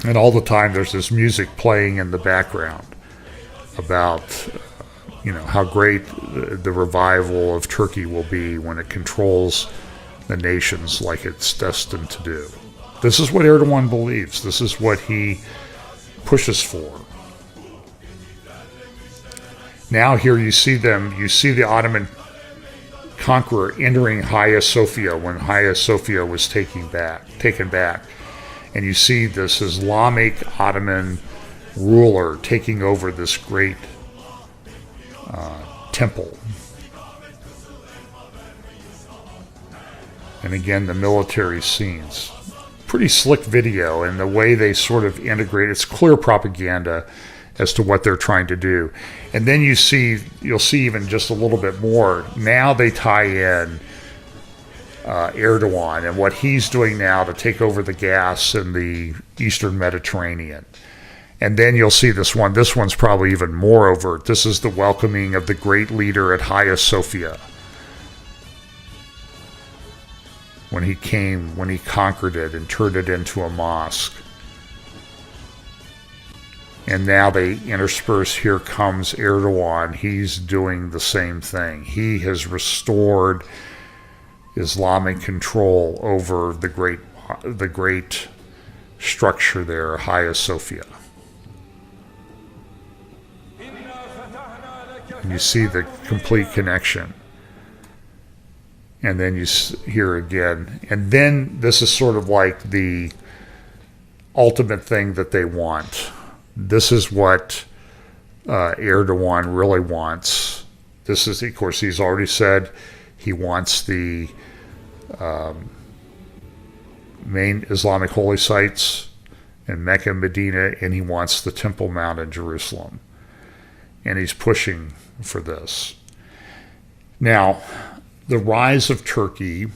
S1: And all the time there's this music playing in the background about, how great the revival of Turkey will be when it controls the nations like it's destined to do. This is what Erdogan believes. This is what he pushes for. Now here you see the Ottoman conqueror entering Hagia Sophia when Hagia Sophia was taken back. And you see this Islamic Ottoman ruler taking over this great temple. And again, the military scenes. Pretty slick video, and the way they sort of integrate, it's clear propaganda as to what they're trying to do. And then you'll see even just a little bit more. Now they tie in Erdogan and what he's doing now to take over the gas in the Eastern Mediterranean. And then you'll see this one. This one's probably even more overt. This is the welcoming of the great leader at Hagia Sophia. When he conquered it and turned it into a mosque. And now they intersperse, here comes Erdogan. He's doing the same thing. He has restored Islamic control over the great structure there, Hagia Sophia. And you see the complete connection. And then you hear again. And then this is sort of like the ultimate thing that they want. This is what Erdogan really wants. This is, of course, he's already said he wants the main Islamic holy sites in Mecca and Medina, and he wants the Temple Mount in Jerusalem. And he's pushing for this. Now, the rise of Turkey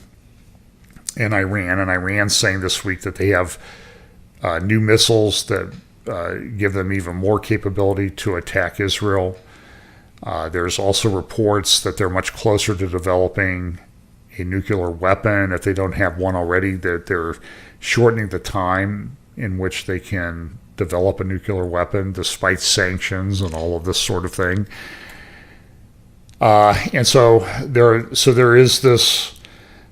S1: and Iran's saying this week that they have new missiles that give them even more capability to attack Israel. There's also reports that they're much closer to developing a nuclear weapon. If they don't have one already, that they're shortening the time in which they can develop a nuclear weapon despite sanctions and all of this sort of thing. And so there is this,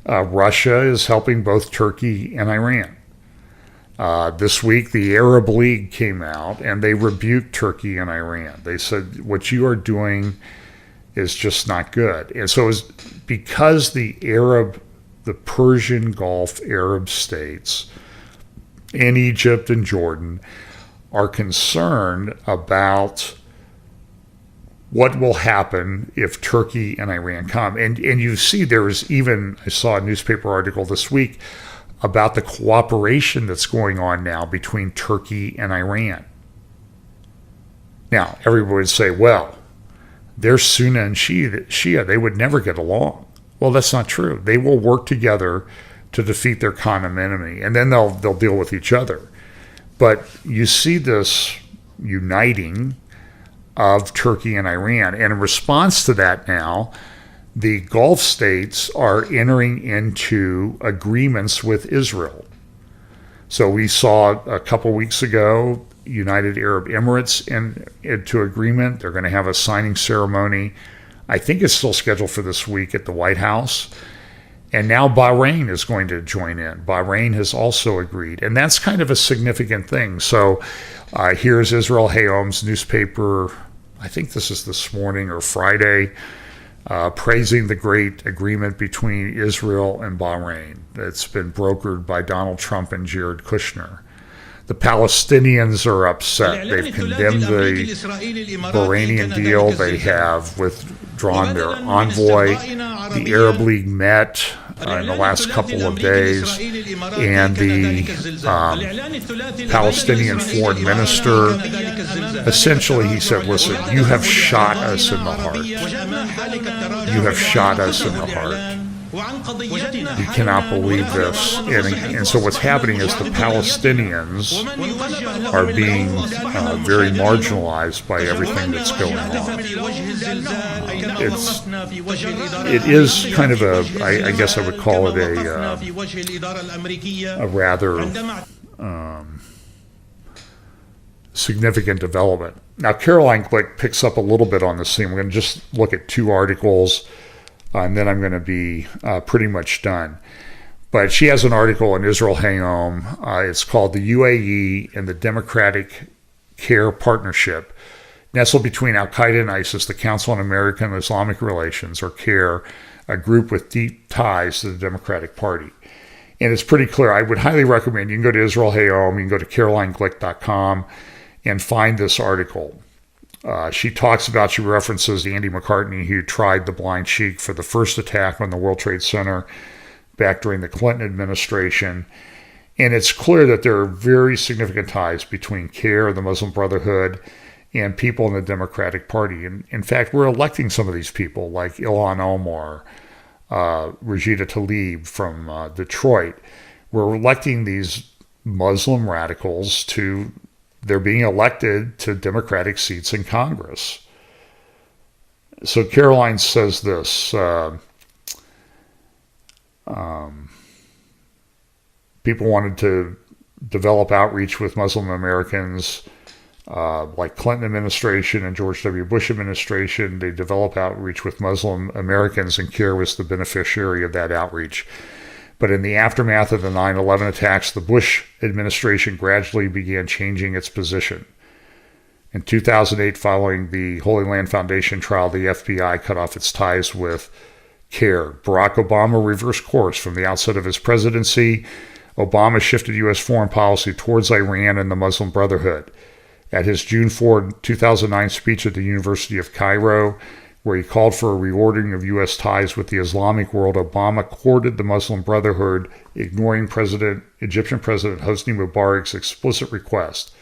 S1: Russia is helping both Turkey and Iran. This week, the Arab League came out and they rebuked Turkey and Iran. They said, what you are doing is just not good. And so it's because the Persian Gulf Arab states and Egypt and Jordan are concerned about what will happen if Turkey and Iran come. And you see there is even, I saw a newspaper article this week about the cooperation that's going on now between Turkey and Iran. Now, everybody would say, well, they're Sunni and Shia. They would never get along. Well, that's not true. They will work together to defeat their common enemy, and then they'll deal with each other. But you see this uniting of Turkey and Iran. And in response to that now, the Gulf states are entering into agreements with Israel. So we saw a couple weeks ago, United Arab Emirates into agreement. They're going to have a signing ceremony. I think it's still scheduled for this week at the White House. And now Bahrain is going to join in. Bahrain has also agreed. And that's kind of a significant thing. So here's Israel Hayom's newspaper, I think this is this morning or Friday, praising the great agreement between Israel and Bahrain that's been brokered by Donald Trump and Jared Kushner. The Palestinians are upset. They've condemned the Bahrainian deal. They have withdrawn their envoy. The Arab League met in the last couple of days, and the Palestinian foreign minister, essentially he said, listen, you have shot us in the heart. You have shot us in the heart. You cannot believe this. And so what's happening is the Palestinians are being very marginalized by everything that's going on. It is kind of I guess I would call it a rather significant development. Now, Caroline Glick picks up a little bit on this theme. We're going to just look at two articles, and then I'm going to be pretty much done. But she has an article in Israel Hayom. It's called The UAE and the Democratic Care Partnership, nestled between Al-Qaeda and ISIS, the Council on American and Islamic Relations, or CARE, a group with deep ties to the Democratic Party. And it's pretty clear. I would highly recommend, you can go to Israel Hayom, you can go to CarolineGlick.com and find this article. She references Andy McCartney, who tried the Blind Sheik for the first attack on the World Trade Center back during the Clinton administration. And it's clear that there are very significant ties between CARE, the Muslim Brotherhood, and people in the Democratic Party. And in fact, we're electing some of these people, like Ilhan Omar, Rashida Tlaib from Detroit. We're electing these Muslim radicals they're being elected to Democratic seats in Congress. So Caroline says this, people wanted to develop outreach with Muslim Americans, like Clinton administration and George W. Bush administration. They develop outreach with Muslim Americans, and CARE was the beneficiary of that outreach. But in the aftermath of the 9/11 attacks, the Bush administration gradually began changing its position. In 2008, following the Holy Land Foundation trial, the FBI cut off its ties with care. Barack Obama reversed course. From the outset of his presidency, Obama shifted U.S. foreign policy towards Iran and the Muslim Brotherhood. At his June 4, 2009 speech at the University of Cairo, where he called for a reordering of U.S. ties with the Islamic world, Obama courted the Muslim Brotherhood, ignoring Egyptian President Hosni Mubarak's explicit request.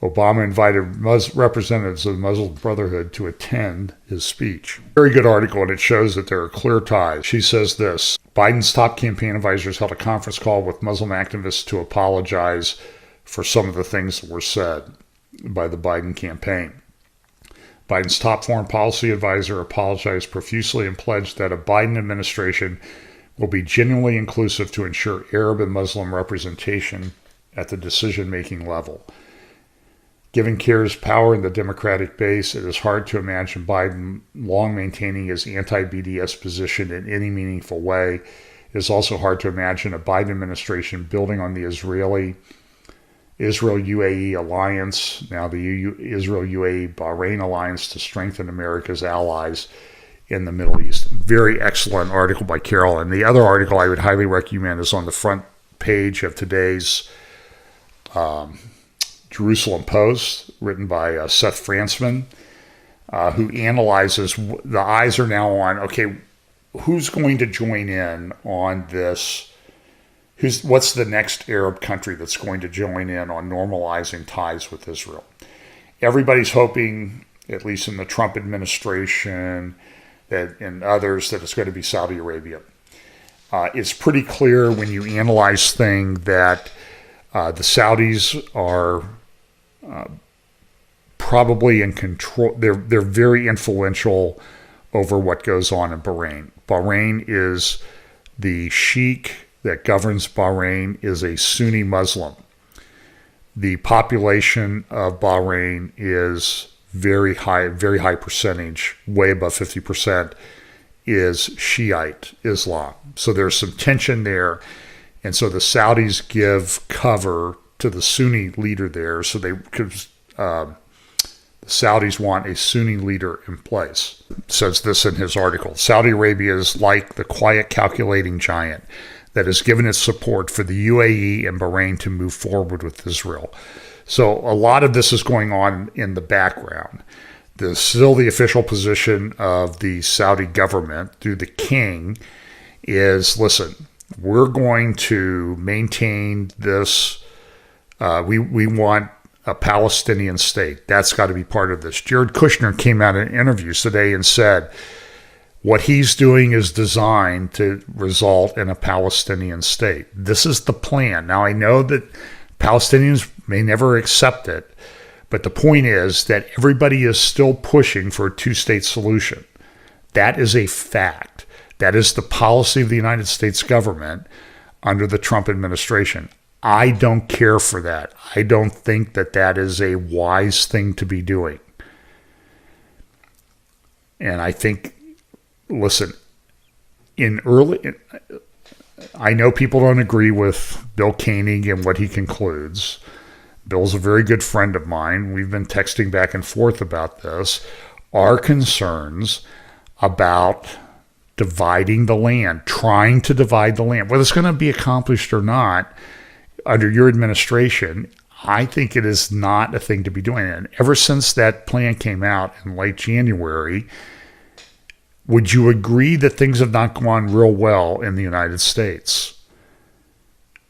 S1: Obama invited representatives of the Muslim Brotherhood to attend his speech. Very good article, and it shows that there are clear ties. She says this: Biden's top campaign advisors held a conference call with Muslim activists to apologize for some of the things that were said by the Biden campaign. Biden's top foreign policy advisor apologized profusely and pledged that a Biden administration will be genuinely inclusive to ensure Arab and Muslim representation at the decision-making level. Given Kerr's power in the Democratic base, it is hard to imagine Biden long maintaining his anti-BDS position in any meaningful way. It is also hard to imagine a Biden administration building on the Israel-UAE alliance, now the Israel-UAE-Bahrain alliance, to strengthen America's allies in the Middle East. Very excellent article by Carol. And the other article I would highly recommend is on the front page of today's Jerusalem Post, written by Seth Frantzman, who analyzes, the eyes are now on, okay, who's going to join in on this? What's the next Arab country that's going to join in on normalizing ties with Israel? Everybody's hoping, at least in the Trump administration and others, that it's going to be Saudi Arabia. It's pretty clear when you analyze things that the Saudis are probably in control. They're very influential over what goes on in Bahrain. Bahrain is the sheikh that governs Bahrain is a Sunni Muslim. The population of Bahrain is very high percentage, way above 50%, is Shiite Islam. So there's some tension there. And so the Saudis give cover to the Sunni leader there. So the Saudis want a Sunni leader in place. It says this in his article: Saudi Arabia is like the quiet calculating giant that has given its support for the UAE and Bahrain to move forward with Israel. So a lot of this is going on in the background. Still the official position of the Saudi government through the king is, listen, we're going to maintain this. We want a Palestinian state. That's got to be part of this. Jared Kushner came out in interviews today and said what he's doing is designed to result in a Palestinian state. This is the plan. Now, I know that Palestinians may never accept it, but the point is that everybody is still pushing for a two-state solution. That is a fact. That is the policy of the United States government under the Trump administration. I don't care for that. I don't think that that is a wise thing to be doing. And I think, listen, I know people don't agree with Bill Koenig and what he concludes. Bill's a very good friend of mine. We've been texting back and forth about this. Our concerns about dividing the land, trying to divide the land, whether it's going to be accomplished or not under your administration, I think it is not a thing to be doing. And ever since that plan came out in late January, would you agree that things have not gone real well in the United States?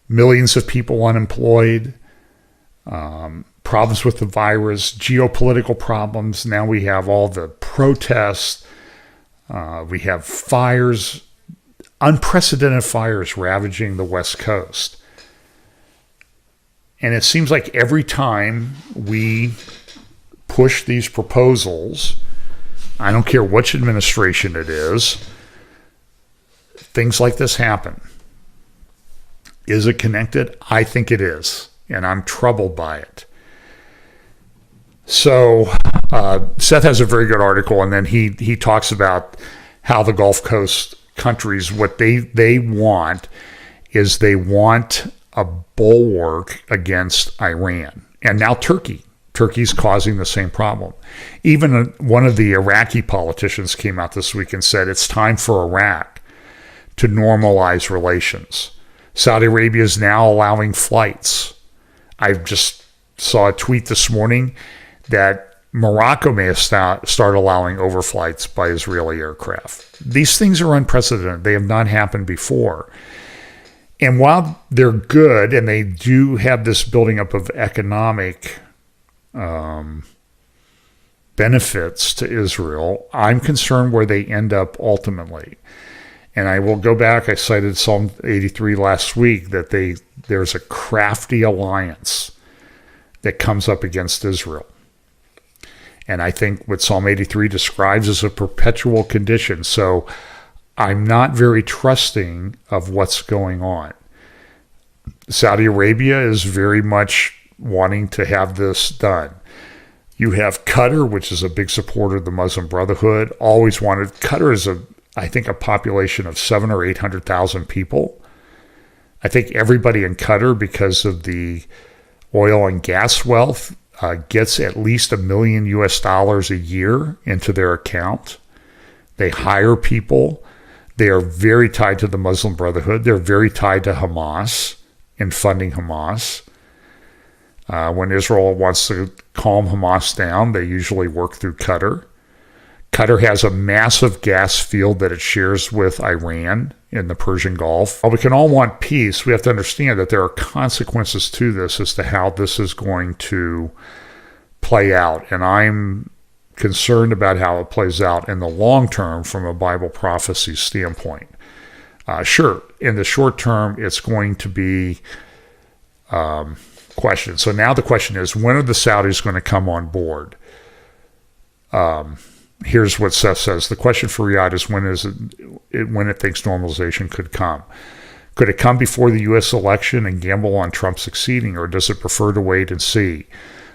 S1: Millions of people unemployed, problems with the virus, geopolitical problems. Now we have all the protests. We have fires, unprecedented fires ravaging the West Coast. And it seems like every time we push these proposals, I don't care which administration it is, things like this happen. Is it connected? I think it is, and I'm troubled by it. So Seth has a very good article, and then he talks about how the Gulf Coast countries, what they want is a bulwark against Iran. And now Turkey. Turkey's causing the same problem. Even one of the Iraqi politicians came out this week and said it's time for Iraq to normalize relations. Saudi Arabia is now allowing flights. I just saw a tweet this morning that Morocco may have start allowing overflights by Israeli aircraft. These things are unprecedented. They have not happened before. And while they're good and they do have this building up of economic benefits to Israel, I'm concerned where they end up ultimately. And I will go back, I cited Psalm 83 last week, that there's a crafty alliance that comes up against Israel. And I think what Psalm 83 describes is a perpetual condition. So I'm not very trusting of what's going on. Saudi Arabia is very much wanting to have this done. You have Qatar, which is a big supporter of the Muslim Brotherhood, always wanted. Qatar is I think a population of 700,000 or 800,000 people. I think everybody in Qatar, because of the oil and gas wealth, gets at least $1 million US a year into their account. They hire people. They are very tied to the Muslim Brotherhood. They're very tied to Hamas in funding Hamas. When Israel wants to calm Hamas down, they usually work through Qatar. Qatar has a massive gas field that it shares with Iran in the Persian Gulf. While we can all want peace, we have to understand that there are consequences to this as to how this is going to play out. And I'm concerned about how it plays out in the long term from a Bible prophecy standpoint. Sure, in the short term, it's going to be questioned. So now the question is, when are the Saudis going to come on board? Here's what Seth says. The question for Riyadh is when it thinks normalization could come. Could it come before the U.S. election and gamble on Trump succeeding, or does it prefer to wait and see?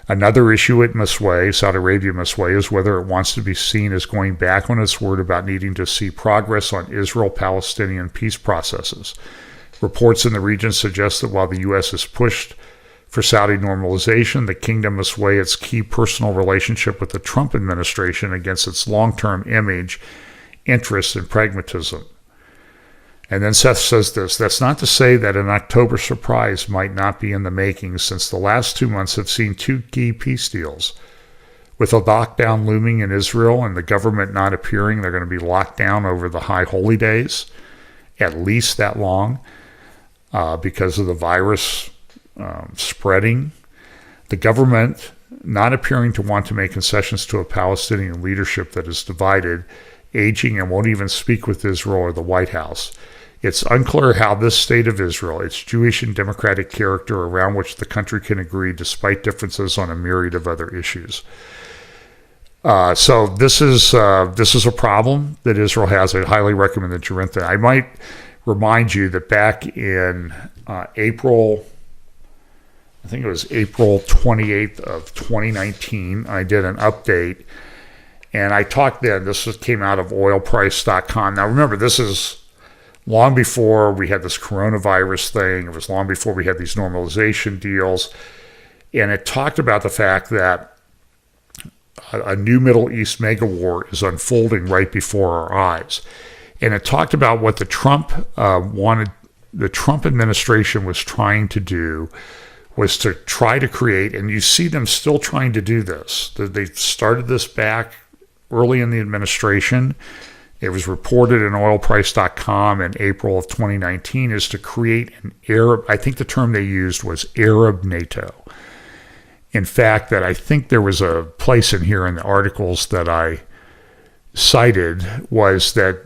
S1: Another issue it must weigh, Saudi Arabia must weigh, is whether it wants to be seen as going back on its word about needing to see progress on Israel-Palestinian peace processes. Reports in the region suggest that while the U.S. has pushed for Saudi normalization, the kingdom must weigh its key personal relationship with the Trump administration against its long-term image, interests, and pragmatism. And then Seth says this, that's not to say that an October surprise might not be in the making, since the last 2 months have seen 2 key peace deals. With a lockdown looming in Israel and the government not appearing, they're going to be locked down over the high holy days, at least that long, because of the virus spreading. The government not appearing to want to make concessions to a Palestinian leadership that is divided, aging, and won't even speak with Israel or the White House. It's unclear how this state of Israel, its Jewish and democratic character around which the country can agree despite differences on a myriad of other issues. So this is a problem that Israel has. I highly recommend that you rent that. I might remind you that back in April, I think it was April 28th of 2019, I did an update, and I talked then, came out of oilprice.com. Now remember, this is long before we had this coronavirus thing. It was long before we had these normalization deals. And it talked about the fact that a new Middle East mega war is unfolding right before our eyes. And it talked about what the Trump administration was trying to do was to try to create, and you see them still trying to do this. They started this back early in the administration. It was reported in oilprice.com in April of 2019, is to create an Arab, I think the term they used was Arab NATO. In fact, that I think there was a place in here in the articles that I cited was that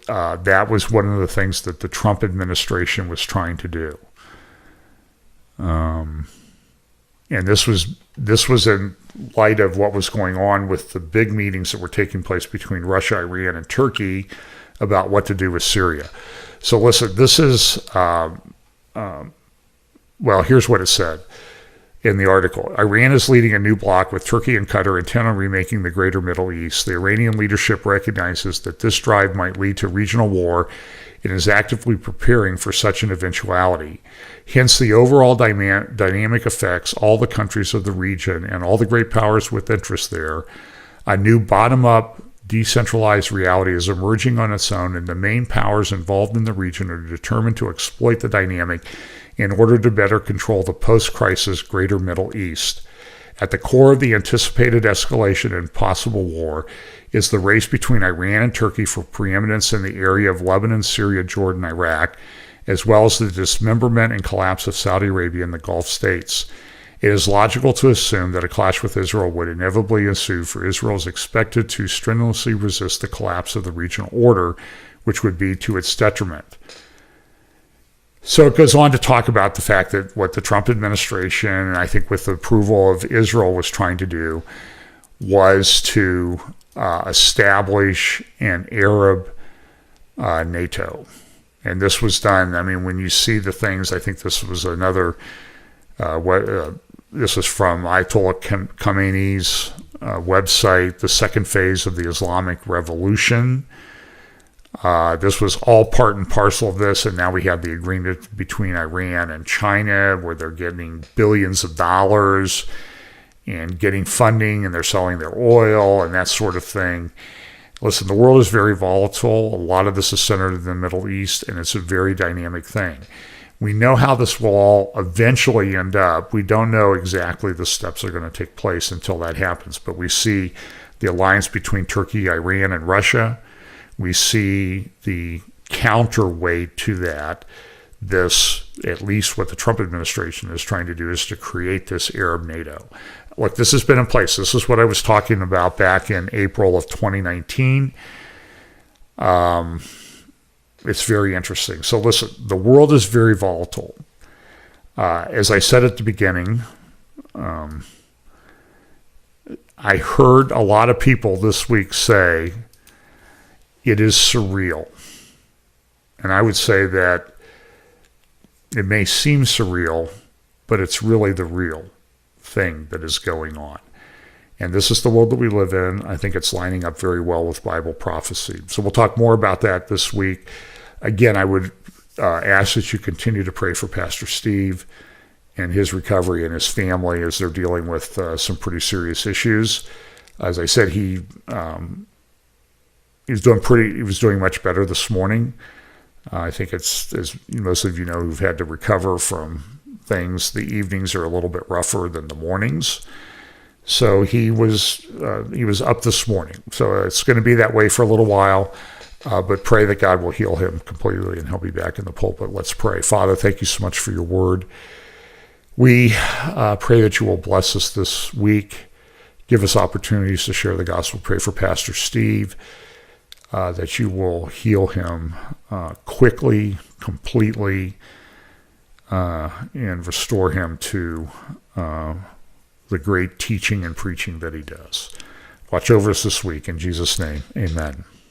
S1: that was one of the things that the Trump administration was trying to do. And this was in light of what was going on with the big meetings that were taking place between Russia, Iran, and Turkey about what to do with Syria. So listen, this is, well, here's what it said. in the article. Iran is leading a new bloc with Turkey and Qatar intent on remaking the greater Middle East. The Iranian leadership recognizes that this drive might lead to regional war and is actively preparing for such an eventuality. Hence, the overall dynamic affects all the countries of the region and all the great powers with interest there. A new bottom-up, decentralized reality is emerging on its own, and the main powers involved in the region are determined to exploit the dynamic in order to better control the post-crisis greater Middle East. At the core of the anticipated escalation and possible war is the race between Iran and Turkey for preeminence in the area of Lebanon, Syria, Jordan, Iraq, as well as the dismemberment and collapse of Saudi Arabia and the Gulf states. It is logical to assume that a clash with Israel would inevitably ensue, for Israel is expected to strenuously resist the collapse of the regional order, which would be to its detriment. So it goes on to talk about the fact that what the Trump administration, and I think with the approval of Israel, was trying to do was to establish an Arab NATO. And this was done, I mean, when you see the things, I think this was another, this was from Ayatollah Khamenei's website, the second phase of the Islamic Revolution. This was all part and parcel of this, and now we have the agreement between Iran and China where they're getting billions of dollars and getting funding, and they're selling their oil and that sort of thing. Listen, the world is very volatile. A lot of this is centered in the Middle East, and it's a very dynamic thing. We know how this will all eventually end up. We don't know exactly the steps that are going to take place until that happens, but we see the alliance between Turkey, Iran, and Russia. We see the counterweight to that. This, at least what the Trump administration is trying to do, is to create this Arab NATO. Look, this has been in place. This is what I was talking about back in April of 2019. It's very interesting. So listen, the world is very volatile. As I said at the beginning, I heard a lot of people this week say it is surreal. And I would say that it may seem surreal, but it's really the real thing that is going on. And this is the world that we live in. I think it's lining up very well with Bible prophecy. So we'll talk more about that this week. Again, I would ask that you continue to pray for Pastor Steve and his recovery and his family as they're dealing with some pretty serious issues. As I said, he was doing much better this morning. I think it's, as most of you know who've had to recover from things, the evenings are a little bit rougher than the mornings. So he was up this morning. So it's going to be that way for a little while, but pray that God will heal him completely and he'll be back in the pulpit. Let's pray. Father, thank you so much for your word. We pray that you will bless us this week. Give us opportunities to share the gospel. Pray for Pastor Steve, that you will heal him quickly, completely, and restore him to the great teaching and preaching that he does. Watch over us this week. In Jesus' name, amen.